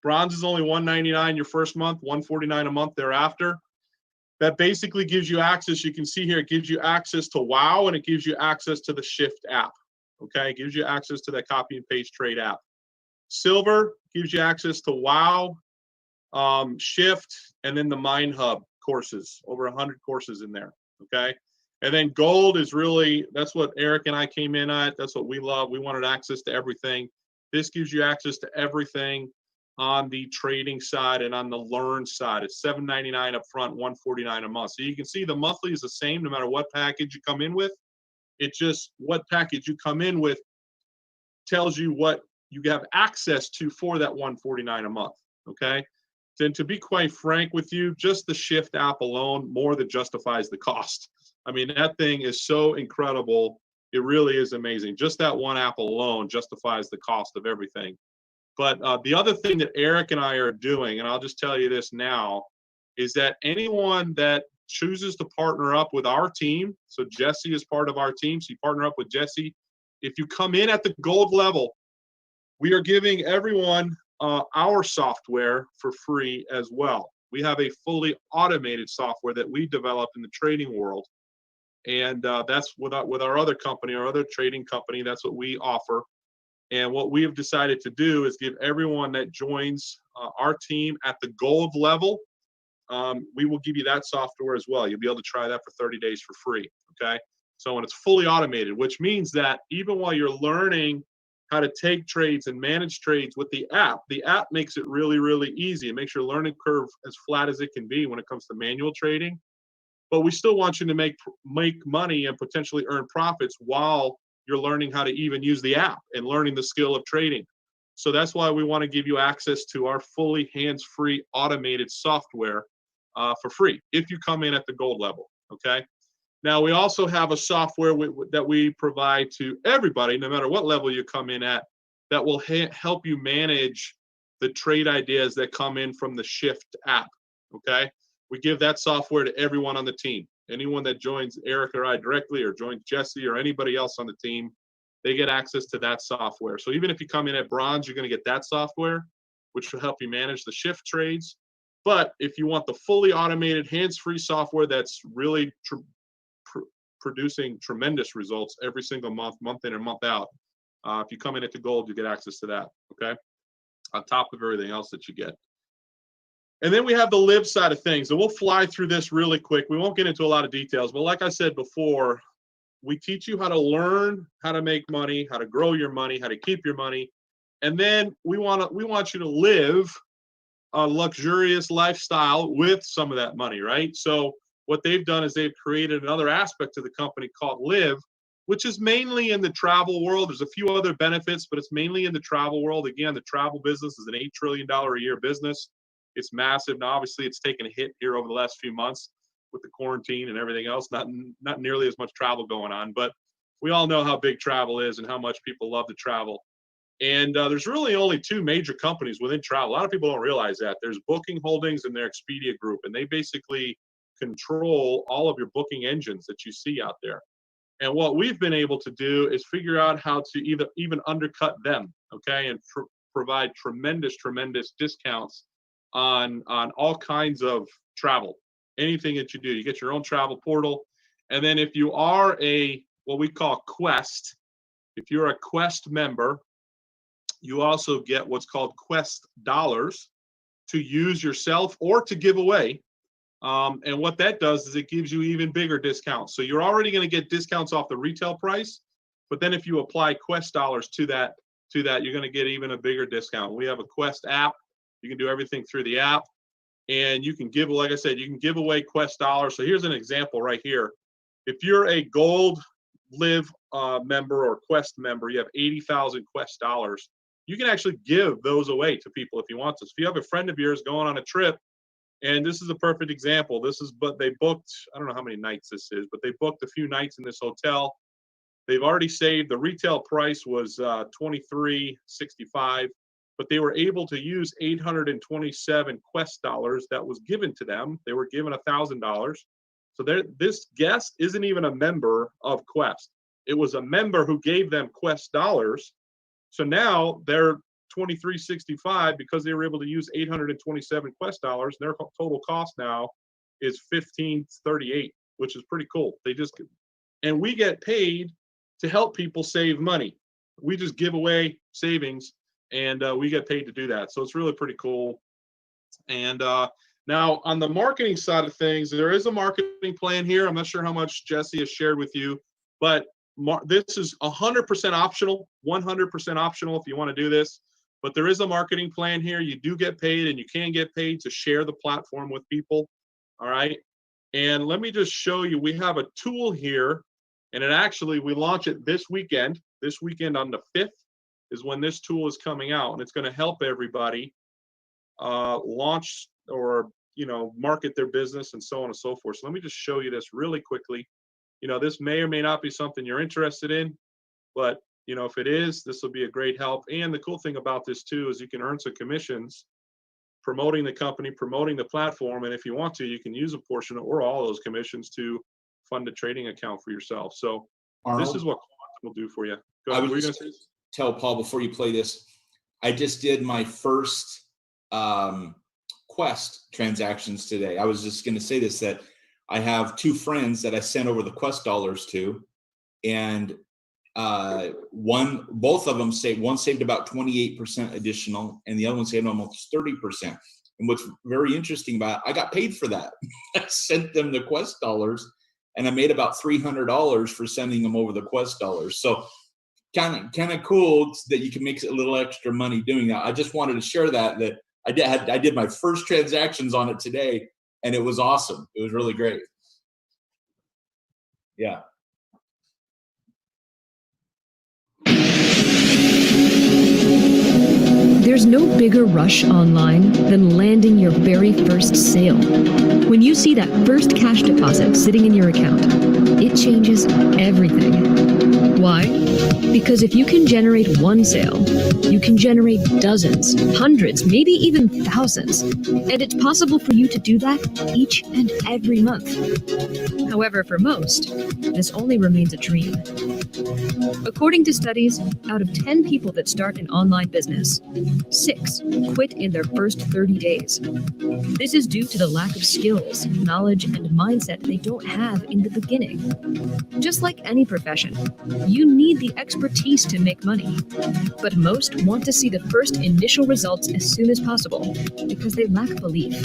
Bronze is only $199 your first month, $149 a month thereafter. That basically gives you access. You can see here, it gives you access to WOW, and it gives you access to the Shift app. Okay, it gives you access to that copy and paste trade app. Silver gives you access to WOW, Shift, and then the Mind Hub courses, over 100 courses in there. Okay, And then gold is really, that's what Eric and I came in at. That's what we love. We wanted access to everything. This gives you access to everything on the trading side and on the learn side. It's $7.99 up front, $149 a month. So you can see the monthly is the same no matter what package you come in with. It's just what package you come in with tells you what you have access to for that $149 a month. Okay. Then to be quite frank with you, just the Shift app alone more than justifies the cost. I mean, that thing is so incredible. It really is amazing. Just that one app alone justifies the cost of everything. But the other thing that Eric and I are doing, and I'll just tell you this now, is that anyone that chooses to partner up with our team, so Jesse is part of our team, so you partner up with Jesse. If you come in at the gold level, we are giving everyone our software for free as well. We have a fully automated software that we developed in the trading world. And that's with our other company, our other trading company, that's what we offer. And what we have decided to do is give everyone that joins our team at the gold level, we will give you that software as well. You'll be able to try that for 30 days for free, okay? So when it's fully automated, which means that even while you're learning how to take trades and manage trades with the app makes it really, really easy. It makes your learning curve as flat as it can be when it comes to manual trading. But we still want you to make money and potentially earn profits while you're learning how to even use the app and learning the skill of trading. So that's why we want to give you access to our fully hands-free automated software for free if you come in at the gold level, okay? Now, we also have a software that we provide to everybody, no matter what level you come in at, that will help you manage the trade ideas that come in from the Shift app, okay? We give that software to everyone on the team. Anyone that joins Eric or I directly or joins Jesse or anybody else on the team, they get access to that software. So even if you come in at bronze, you're going to get that software, which will help you manage the Shift trades. But if you want the fully automated hands-free software that's really producing tremendous results every single month, month in and month out, if you come in at the gold, you get access to that, okay? On top of everything else that you get. And then we have the live side of things. And we'll fly through this really quick. We won't get into a lot of details. But like I said before, we teach you how to learn how to make money, how to grow your money, how to keep your money. And then we want you to live a luxurious lifestyle with some of that money, right? So what they've done is they've created another aspect to the company called Live, which is mainly in the travel world. There's a few other benefits, but it's mainly in the travel world. Again, the travel business is an $8 trillion a year business. It's massive. Now, obviously, it's taken a hit here over the last few months with the quarantine and everything else. Not nearly as much travel going on, but we all know how big travel is and how much people love to travel. And there's really only two major companies within travel. A lot of people don't realize that. There's Booking Holdings and their Expedia Group, and they basically control all of your booking engines that you see out there. And what we've been able to do is figure out how to even undercut them, okay, and provide tremendous discounts on all kinds of travel, anything that you do. You get your own travel portal. And then if you are what we call Quest, if you're a Quest member, you also get what's called Quest dollars to use yourself or to give away. And what that does is it gives you even bigger discounts. So you're already going to get discounts off the retail price, but then if you apply Quest dollars to that, you're going to get even a bigger discount. We have a Quest app. You can do everything through the app, and you can give, like I said, you can give away Quest dollars. So here's an example right here. If you're a Gold Live member or Quest member, you have 80,000 Quest dollars. You can actually give those away to people if you want to. So if you have a friend of yours going on a trip, and this is a perfect example. But they booked, I don't know how many nights this is, but they booked a few nights in this hotel. They've already saved, the retail price was $23.65, but they were able to use 827 Quest dollars that was given to them. They were given $1,000. So this guest isn't even a member of Quest. It was a member who gave them Quest dollars. So now they're $23.65 because they were able to use 827 Quest dollars. Their total cost now is $15.38, which is pretty cool. And we get paid to help people save money. We just give away savings, and we get paid to do that. So it's really pretty cool. And Now, on the marketing side of things, there is a marketing plan here. I'm not sure how much Jesse has shared with you, but this is 100% optional, 100% optional if you want to do this. But there is a marketing plan here. You do get paid, and you can get paid to share the platform with people. All right. And let me just show you, we have a tool here, and we launch it this weekend. This weekend on the 5th is when this tool is coming out, and it's going to help everybody launch or market their business and so on and so forth. So let me just show you this really quickly. This may or may not be something you're interested in, but if it is, this will be a great help. And the cool thing about this too is you can earn some commissions promoting the company, promoting the platform, and if you want to, you can use a portion or all of those commissions to fund a trading account for yourself. So Arnold, this is what Quantum will do for you. Go I ahead. was just tell Paul before you play this, I just did my first Quest transactions today. I was just going to say this, that I have two friends that I sent over the Quest dollars to, and both of them one saved about 28% additional, and the other one saved almost 30%. And what's very interesting about it, I got paid for that. I sent them the Quest dollars, and I made about $300 for sending them over the Quest dollars. So kind of cool that you can make a little extra money doing that. I just wanted to share that I did my first transactions on it today, and it was awesome. It was really great. Yeah. There's no bigger rush online than landing your very first sale. When you see that first cash deposit sitting in your account, it changes everything. Why? Because if you can generate one sale, you can generate dozens, hundreds, maybe even thousands. And it's possible for you to do that each and every month. However, for most, this only remains a dream. According to studies, out of 10 people that start an online business, 6 quit in their first 30 days. This is due to the lack of skills, knowledge, and mindset they don't have in the beginning. Just like any profession, you need the expertise to make money. But most want to see the first initial results as soon as possible because they lack belief.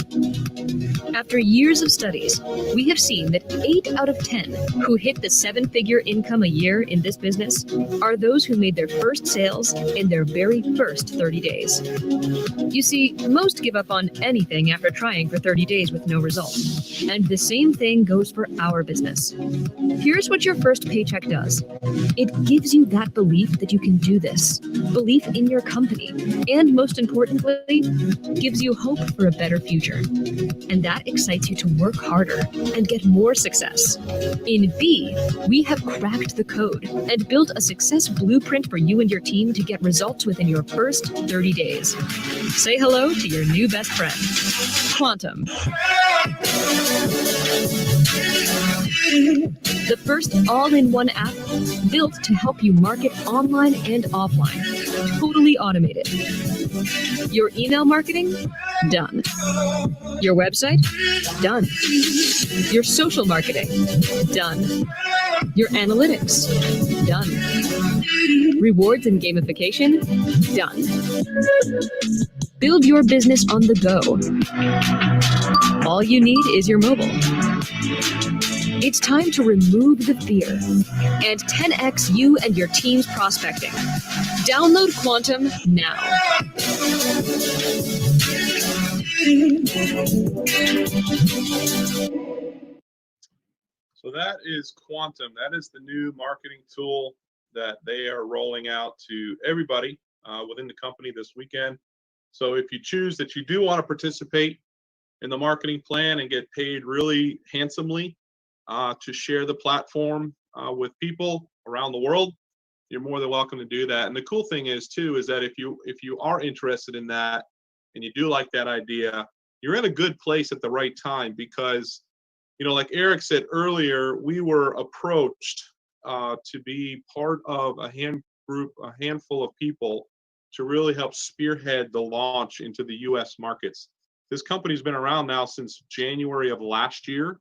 After years of studies, we have seen that 8 out of 10 who hit the 7-figure income a year in this business are those who made their first sales in their very first 30 days. You see, most give up on anything after trying for 30 days with no result. And the same thing goes for our business. Here's what your first paycheck does. It gives you that belief that you can do this, belief in your company, and most importantly, gives you hope for a better future. And that excites you to work harder and get more success. In B, we have cracked the code and built a success blueprint for you and your team to get results within your first 30 days. Say hello to your new best friend, Quantum. The first all-in-one app built to help you market online and offline, totally automated. Your email marketing? Done. Your website? Done. Your social marketing? Done. Your analytics? Done. Rewards and gamification? Done. Build your business on the go. All you need is your mobile. It's time to remove the fear and 10x you and your team's prospecting. Download Quantum now. So that is Quantum. That is the new marketing tool that they are rolling out to everybody within the company this weekend. So if you choose that you do want to participate in the marketing plan and get paid really handsomely to share the platform with people around the world, you're more than welcome to do that. And the cool thing is too, is that if you are interested in that and you do like that idea, you're in a good place at the right time because, like Eric said earlier, we were approached to be part of a handful of people to really help spearhead the launch into the US markets. This company's been around now since January of last year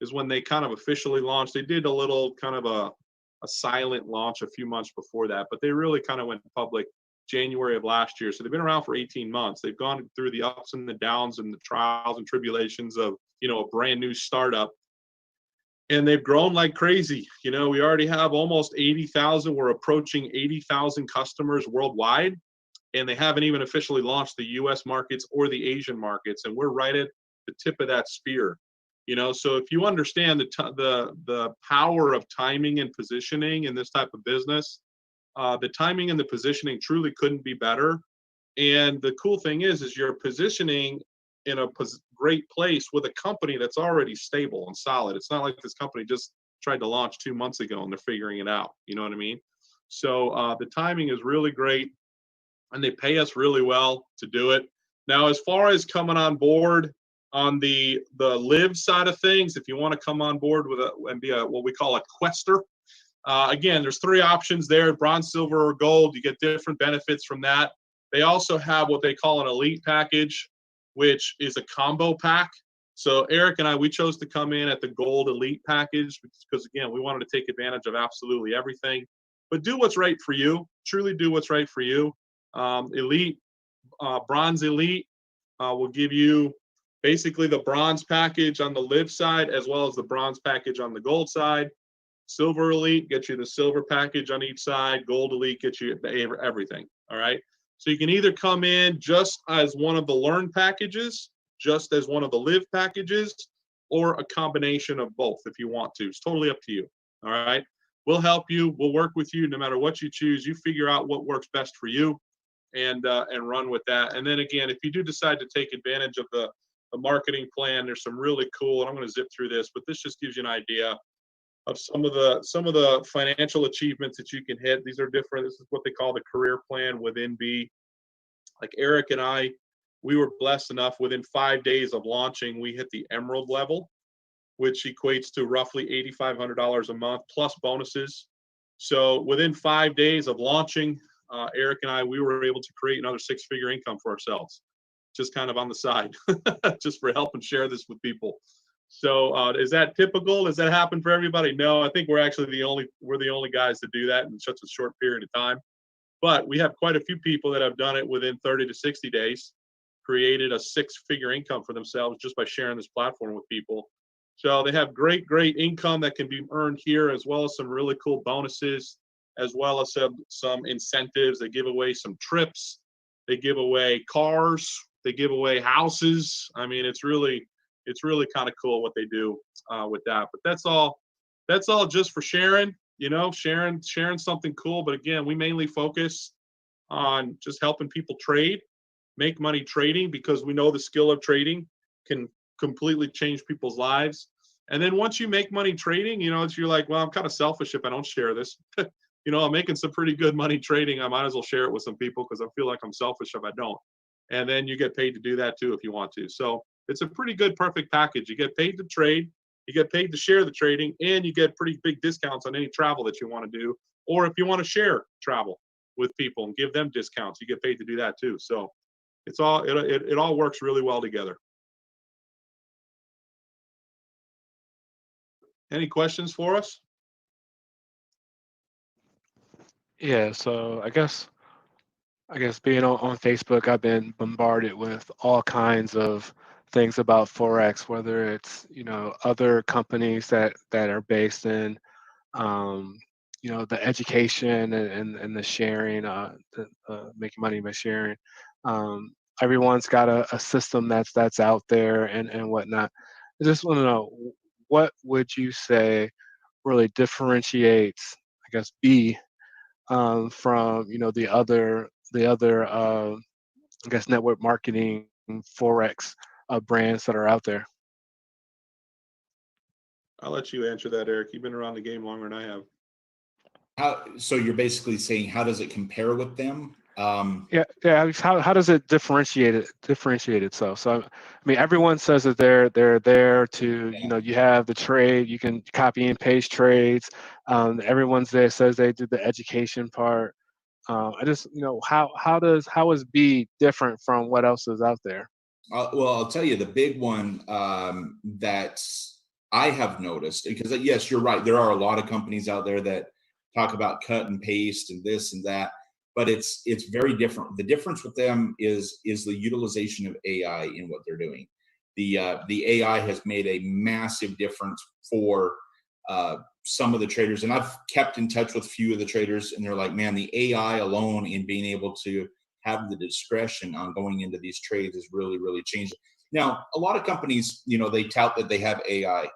is when they kind of officially launched. They did a little kind of a silent launch a few months before that, but they really kind of went public January of last year. So they've been around for 18 months. They've gone through the ups and the downs and the trials and tribulations of, a brand new startup. And they've grown like crazy. We already have almost 80,000. We're approaching 80,000 customers worldwide. And they haven't even officially launched the US markets or the Asian markets. And we're right at the tip of that spear. So if you understand the power of timing and positioning in this type of business, the timing and the positioning truly couldn't be better. And the cool thing is you're positioning in a great place with a company that's already stable and solid. It's not like this company just tried to launch 2 months ago and they're figuring it out. You know what I mean? So the timing is really great, and they pay us really well to do it. Now, as far as coming on board on the live side of things, if you want to come on board and be what we call a quester, again, there's 3 options there: bronze, silver, or gold. You get different benefits from that. They also have what they call an elite package, which is a combo pack. So Eric and I, we chose to come in at the gold elite package because, again, we wanted to take advantage of absolutely everything. But do what's right for you. Truly do what's right for you. Elite, bronze elite will give you basically the bronze package on the live side as well as the bronze package on the gold side. Silver elite gets you the silver package on each side. Gold elite gets you everything. All right. So you can either come in just as one of the learn packages, just as one of the live packages, or a combination of both if you want to. It's totally up to you. All right. We'll help you. We'll work with you no matter what you choose. You figure out what works best for you and run with that. And then again, if you do decide to take advantage of the marketing plan, there's some really cool, and I'm going to zip through this, but this just gives you an idea of some of the financial achievements that you can hit. These are different. This is what they call the career plan within B. Like Eric and I, we were blessed enough within 5 days of launching, we hit the emerald level, which equates to roughly $8,500 a month plus bonuses. So within 5 days of launching, Eric and I, we were able to create another 6-figure income for ourselves, just kind of on the side, just for helping share this with people. So is that typical? Does that happen for everybody? No, I think we're actually the only guys to do that in such a short period of time. But we have quite a few people that have done it within 30 to 60 days, created a 6-figure income for themselves just by sharing this platform with people. So they have great income that can be earned here, as well as some really cool bonuses, as well as some incentives. They give away some trips. They give away cars. They give away houses. I mean, it's really kind of cool what they do with that. But that's all just for sharing, sharing something cool. But again, we mainly focus on just helping people trade, make money trading, because we know the skill of trading can completely change people's lives. And then once you make money trading, you're like, well, I'm kind of selfish if I don't share this. I'm making some pretty good money trading. I might as well share it with some people because I feel like I'm selfish if I don't. And then you get paid to do that too if you want to. So it's a pretty good, perfect package. You get paid to trade, you get paid to share the trading, and you get pretty big discounts on any travel that you want to do. Or if you want to share travel with people and give them discounts, you get paid to do that too. So it all works really well together. Any questions for us? Yeah, so I guess being on Facebook, I've been bombarded with all kinds of things about Forex, whether it's, other companies that are based in, the education and the sharing, making money by sharing. Everyone's got a system that's out there and whatnot. I just want to know, what would you say really differentiates, I guess, B from the other I guess network marketing Forex brands that are out there? I'll let you answer that, Eric. You've been around the game longer than I have. So you're basically saying, how does it compare with them? Yeah. How does it differentiate itself? So I mean, everyone says that they're there to, you have the trade, you can copy and paste trades. Everyone's there says they do the education part. I just, how is B different from what else is out there? Well, I'll tell you the big one that I have noticed, because yes, you're right. There are a lot of companies out there that talk about cut and paste and this and that. but it's very different. The difference with them is the utilization of AI in what they're doing. The AI has made a massive difference for some of the traders, and I've kept in touch with a few of the traders, and they're like, man, the AI alone in being able to have the discretion on going into these trades is really, really changed. Now, a lot of companies, they tout that they have AI.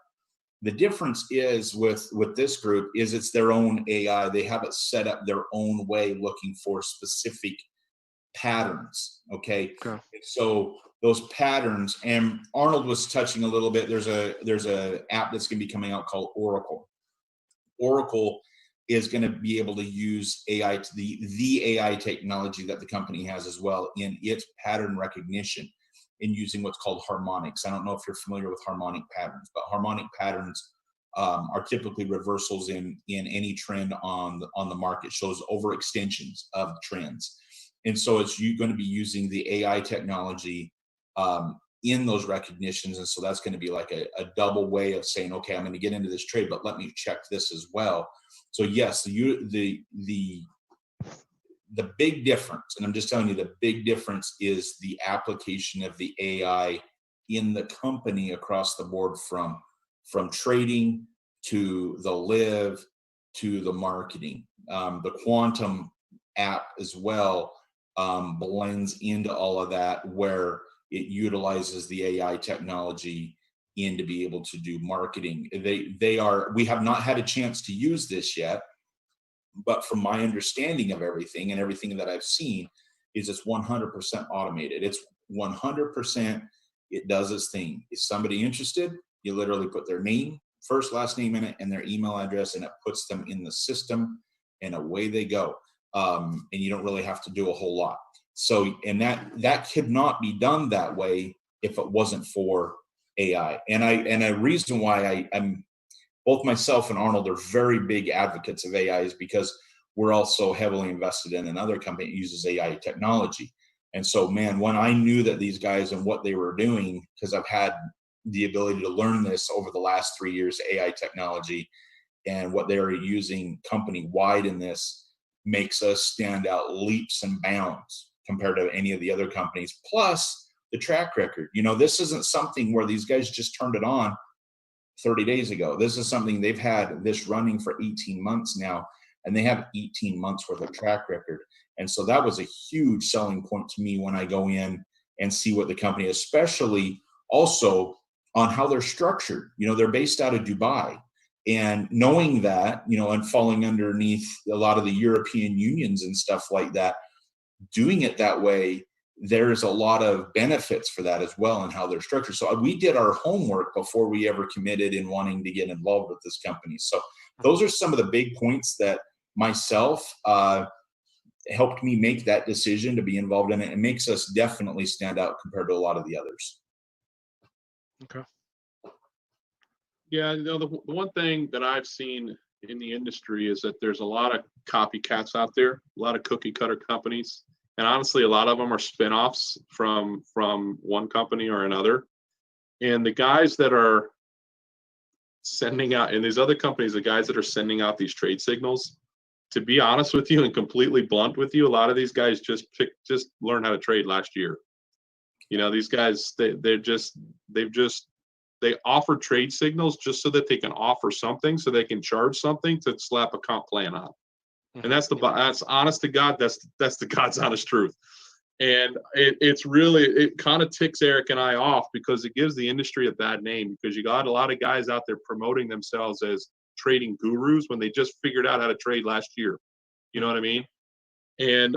The difference is with this group is it's their own AI. They have it set up their own way, looking for specific patterns. Okay. So those patterns, and Arnold was touching a little bit. There's a app that's going to be coming out called Oracle. Oracle is going to be able to use AI to the AI technology that the company has as well in its pattern recognition, in using what's called harmonics. I don't know if you're familiar with harmonic patterns, but harmonic patterns are typically reversals in any trend on the market, shows overextensions of trends. And so it's going to be using the AI technology in those recognitions. And so that's going to be like a double way of saying, okay, I'm going to get into this trade, but let me check this as well. So yes, the big difference, and I'm just telling you, the big difference is the application of the AI in the company across the board, from trading to the live to the marketing. The Quantum app as well blends into all of that, where it utilizes the AI technology in to be able to do marketing. We have not had a chance to use this yet, but from my understanding of everything and everything that I've seen, is it's 100% automated. It's 100%, it does its thing. Is somebody interested? You literally put their name, first, last name in it, and their email address, and it puts them in the system, and away they go. And you don't really have to do a whole lot. So, and that could not be done that way if it wasn't for AI. And a reason why I'm both myself and Arnold are very big advocates of AI is because we're also heavily invested in another company that uses AI technology. And so, man, when I knew that these guys and what they were doing, because I've had the ability to learn this over the last 3 years, AI technology and what they're using company-wide in this, makes us stand out leaps and bounds compared to any of the other companies. Plus the track record. This isn't something where these guys just turned it on 30 days ago. This is something they've had this running for 18 months now, and they have 18 months worth of track record. And so that was a huge selling point to me when I go in and see what the company, especially also on how they're structured. They're based out of Dubai, and knowing that, and falling underneath a lot of the European unions and stuff like that, doing it that way, there's a lot of benefits for that as well, and how they're structured. So we did our homework before we ever committed in wanting to get involved with this company. So those are some of the big points that myself helped me make that decision to be involved in it. It makes us definitely stand out compared to a lot of the others. Okay. Yeah, the one thing that I've seen in the industry is that there's a lot of copycats out there, a lot of cookie cutter companies. And honestly, a lot of them are spinoffs from one company or another. And the guys that are sending out, in these other companies, the guys that are sending out these trade signals, to be honest with you and completely blunt with you, a lot of these guys just learned how to trade last year. These guys, they offer trade signals just so that they can offer something, so they can charge something to slap a comp plan on. And that's honest to God, that's the God's honest truth. And it kind of ticks Eric and I off, because it gives the industry a bad name, because you got a lot of guys out there promoting themselves as trading gurus when they just figured out how to trade last year. You know what I mean? And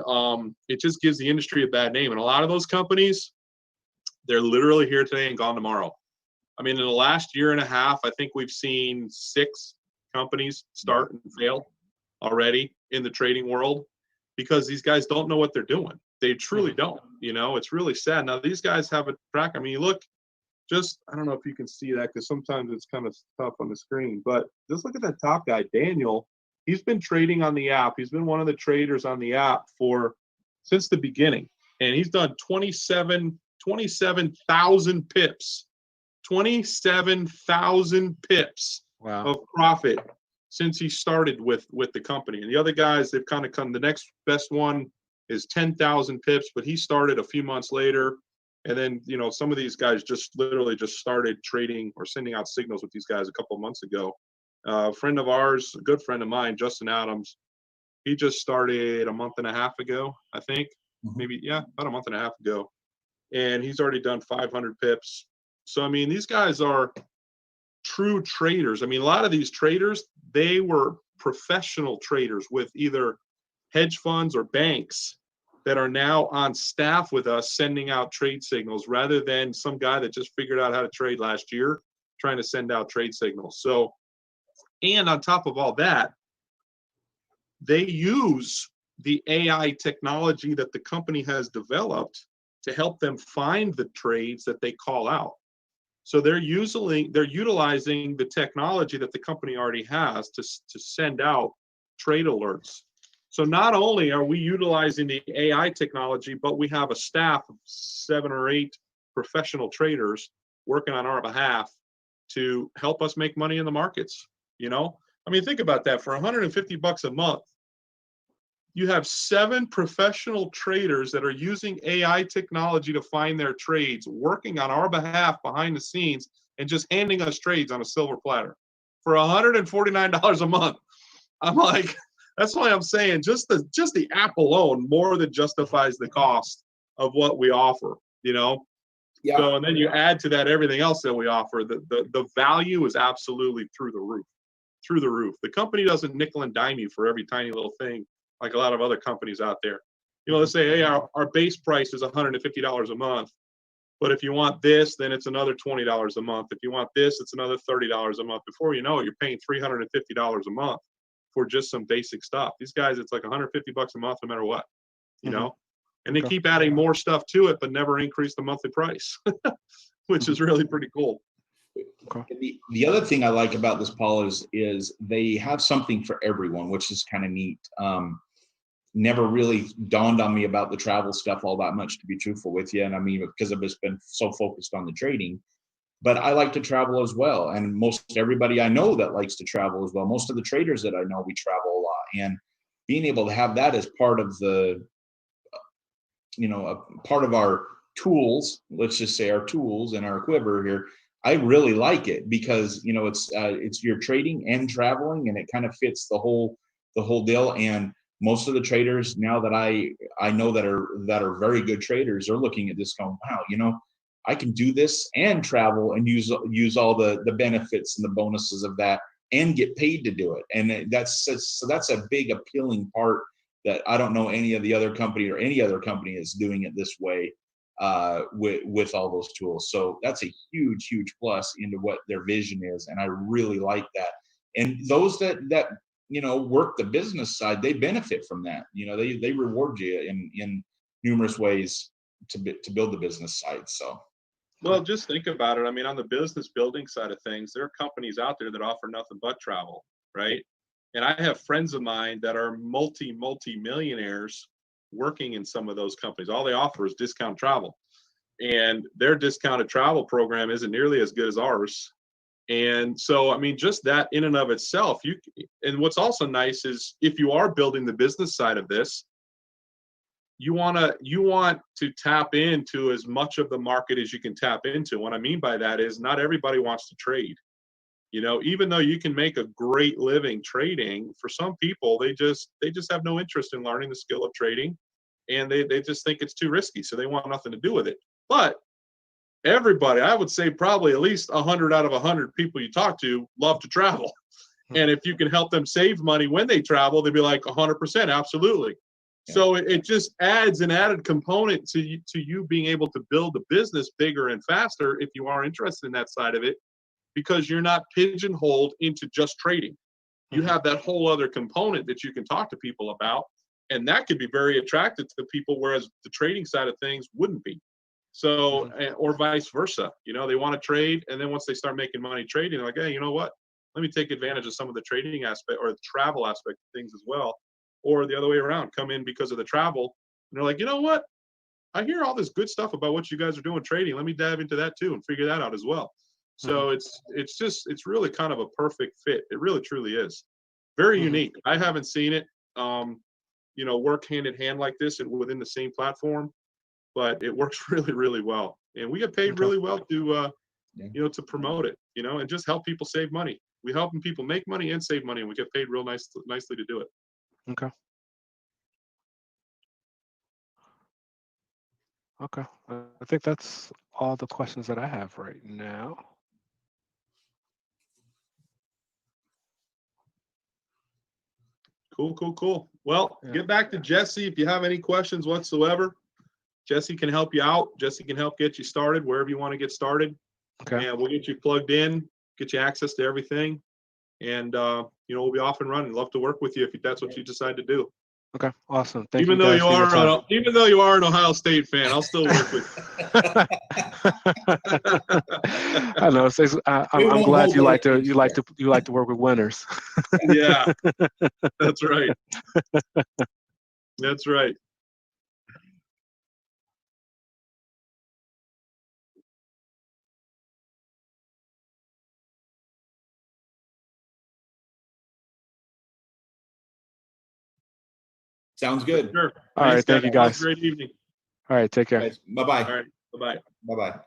it just gives the industry a bad name. And a lot of those companies, they're literally here today and gone tomorrow. I mean, in the last year and a half, I think we've seen 6 companies start and fail already in the trading world, because these guys don't know what they're doing. They truly don't. It's really sad. Now, these guys have a track. I mean, I don't know if you can see that, because sometimes it's kind of tough on the screen, but just look at that top guy, Daniel. He's been trading on the app. He's been one of the traders on the app since the beginning. And he's done 27,000 pips. 27,000 pips Wow. of profit since he started with the company. And the other guys, they've kind of come, the next best one is 10,000 pips, but he started a few months later. And then, you know, some of these guys just literally just started trading or sending out signals with these guys a couple of months ago. A friend of ours, a good friend of mine, Justin Adams, he just started a month and a half ago, I think. Maybe, yeah, about a month and a half ago. And he's already done 500 pips. So, I mean, these guys are true traders. I mean, a lot of these traders, they were professional traders with either hedge funds or banks that are now on staff with us sending out trade signals rather than some guy that just figured out how to trade last year trying to send out trade signals. So, and on top of all that, they use the AI technology that the company has developed to help them find the trades that they call out. So they're utilizing the technology that the company already has to send out trade alerts. So not only are we utilizing the AI technology, but we have a staff of 7 or 8 professional traders working on our behalf to help us make money in the markets. You know, I mean, think about that. For $150 a month, you have 7 professional traders that are using AI technology to find their trades, working on our behalf behind the scenes and just handing us trades on a silver platter for $149 a month. I'm like, that's why I'm saying just the app alone more than justifies the cost of what we offer, you know? Yeah. So, and then you add to that everything else that we offer. The value is absolutely through the roof. The company doesn't nickel and dime you for every tiny little thing like a lot of other companies out there. You know, let's say, hey, our base price is $150 a month, but if you want this, then it's another $20 a month. If you want this, it's another $30 a month. Before you know it, you're paying $350 a month for just some basic stuff. These guys, it's like $150 a month no matter what, you know? And they keep adding more stuff to it, but never increase the monthly price, which is really pretty cool. The other thing I like about this, Paul, is they have something for everyone, which is kind of neat. Never really dawned on me about the travel stuff all that much, to be truthful with you. And I mean, because I've just been so focused on the trading, but I like to travel as well. And most everybody I know that likes to travel as well. Most of the traders that I know, we travel a lot, and being able to have that as part of the, you know, a part of our tools, let's just say our tools and our quiver here, I really like it because, you know, it's your trading and traveling, and it kind of fits the whole deal. And most of the traders now that I know that are very good traders are looking at this going, wow, you know, I can do this and travel and use all the benefits and the bonuses of that and get paid to do it. And that's a big appealing part that I don't know any other company is doing it this way with all those tools. So that's a huge plus into what their vision is, and I really like that. And those that you know work the business side, they benefit from that. You know, they reward you in numerous ways to build the business side. So, well, just think about it. I mean, on the business building side of things, there are companies out there that offer nothing but travel, right? And I have friends of mine that are multi-millionaires working in some of those companies. All they offer is discount travel, and their discounted travel program isn't nearly as good as ours. And so, I mean, just that in and of itself, and what's also nice is if you are building the business side of this, you want to tap into as much of the market as you can tap into. What I mean by that is not everybody wants to trade. You know, even though you can make a great living trading, for some people, they just have no interest in learning the skill of trading, and they just think it's too risky, so they want nothing to do with it. But everybody, I would say probably at least 100 out of 100 people you talk to love to travel. And if you can help them save money when they travel, they'd be like 100%, absolutely. Yeah. So it just adds an added component to you being able to build a business bigger and faster if you are interested in that side of it, because you're not pigeonholed into just trading. You have that whole other component that you can talk to people about, and that could be very attractive to people, whereas the trading side of things wouldn't be. So, or vice versa. You know, they want to trade, and then once they start making money trading, they're like, hey, you know what? Let me take advantage of some of the trading aspect or the travel aspect of things as well. Or the other way around, come in because of the travel, and they're like, you know what? I hear all this good stuff about what you guys are doing trading. Let me dive into that too and figure that out as well. So it's really kind of a perfect fit. It really truly is. Very Mhm. unique. I haven't seen it, work hand in hand like this and within the same platform, but it works really, really well. And we get paid Okay. really well to, Yeah. to promote it, and just help people save money. We helping people make money and save money, and we get paid real nicely to do it. Okay. Okay. I think that's all the questions that I have right now. Cool. Well, Yeah. get back to Jesse if you have any questions whatsoever. Jesse can help you out. Jesse can help get you started wherever you want to get started. Okay. And we'll get you plugged in, get you access to everything. And, we'll be off and running. Love to work with you if that's what you decide to do. Okay. Awesome. Thank Even you though guys you for your time. are, even though you are an Ohio State fan, I'll still work with I know. I'm won't glad hold you it like to against you like to work with winners. you. Yeah, that's right. That's right. Sounds good. Sure. All right. Thanks, Thank you, Have a guys. great evening. All right. Take care. Guys, bye-bye. All right. Bye-bye. Bye-bye.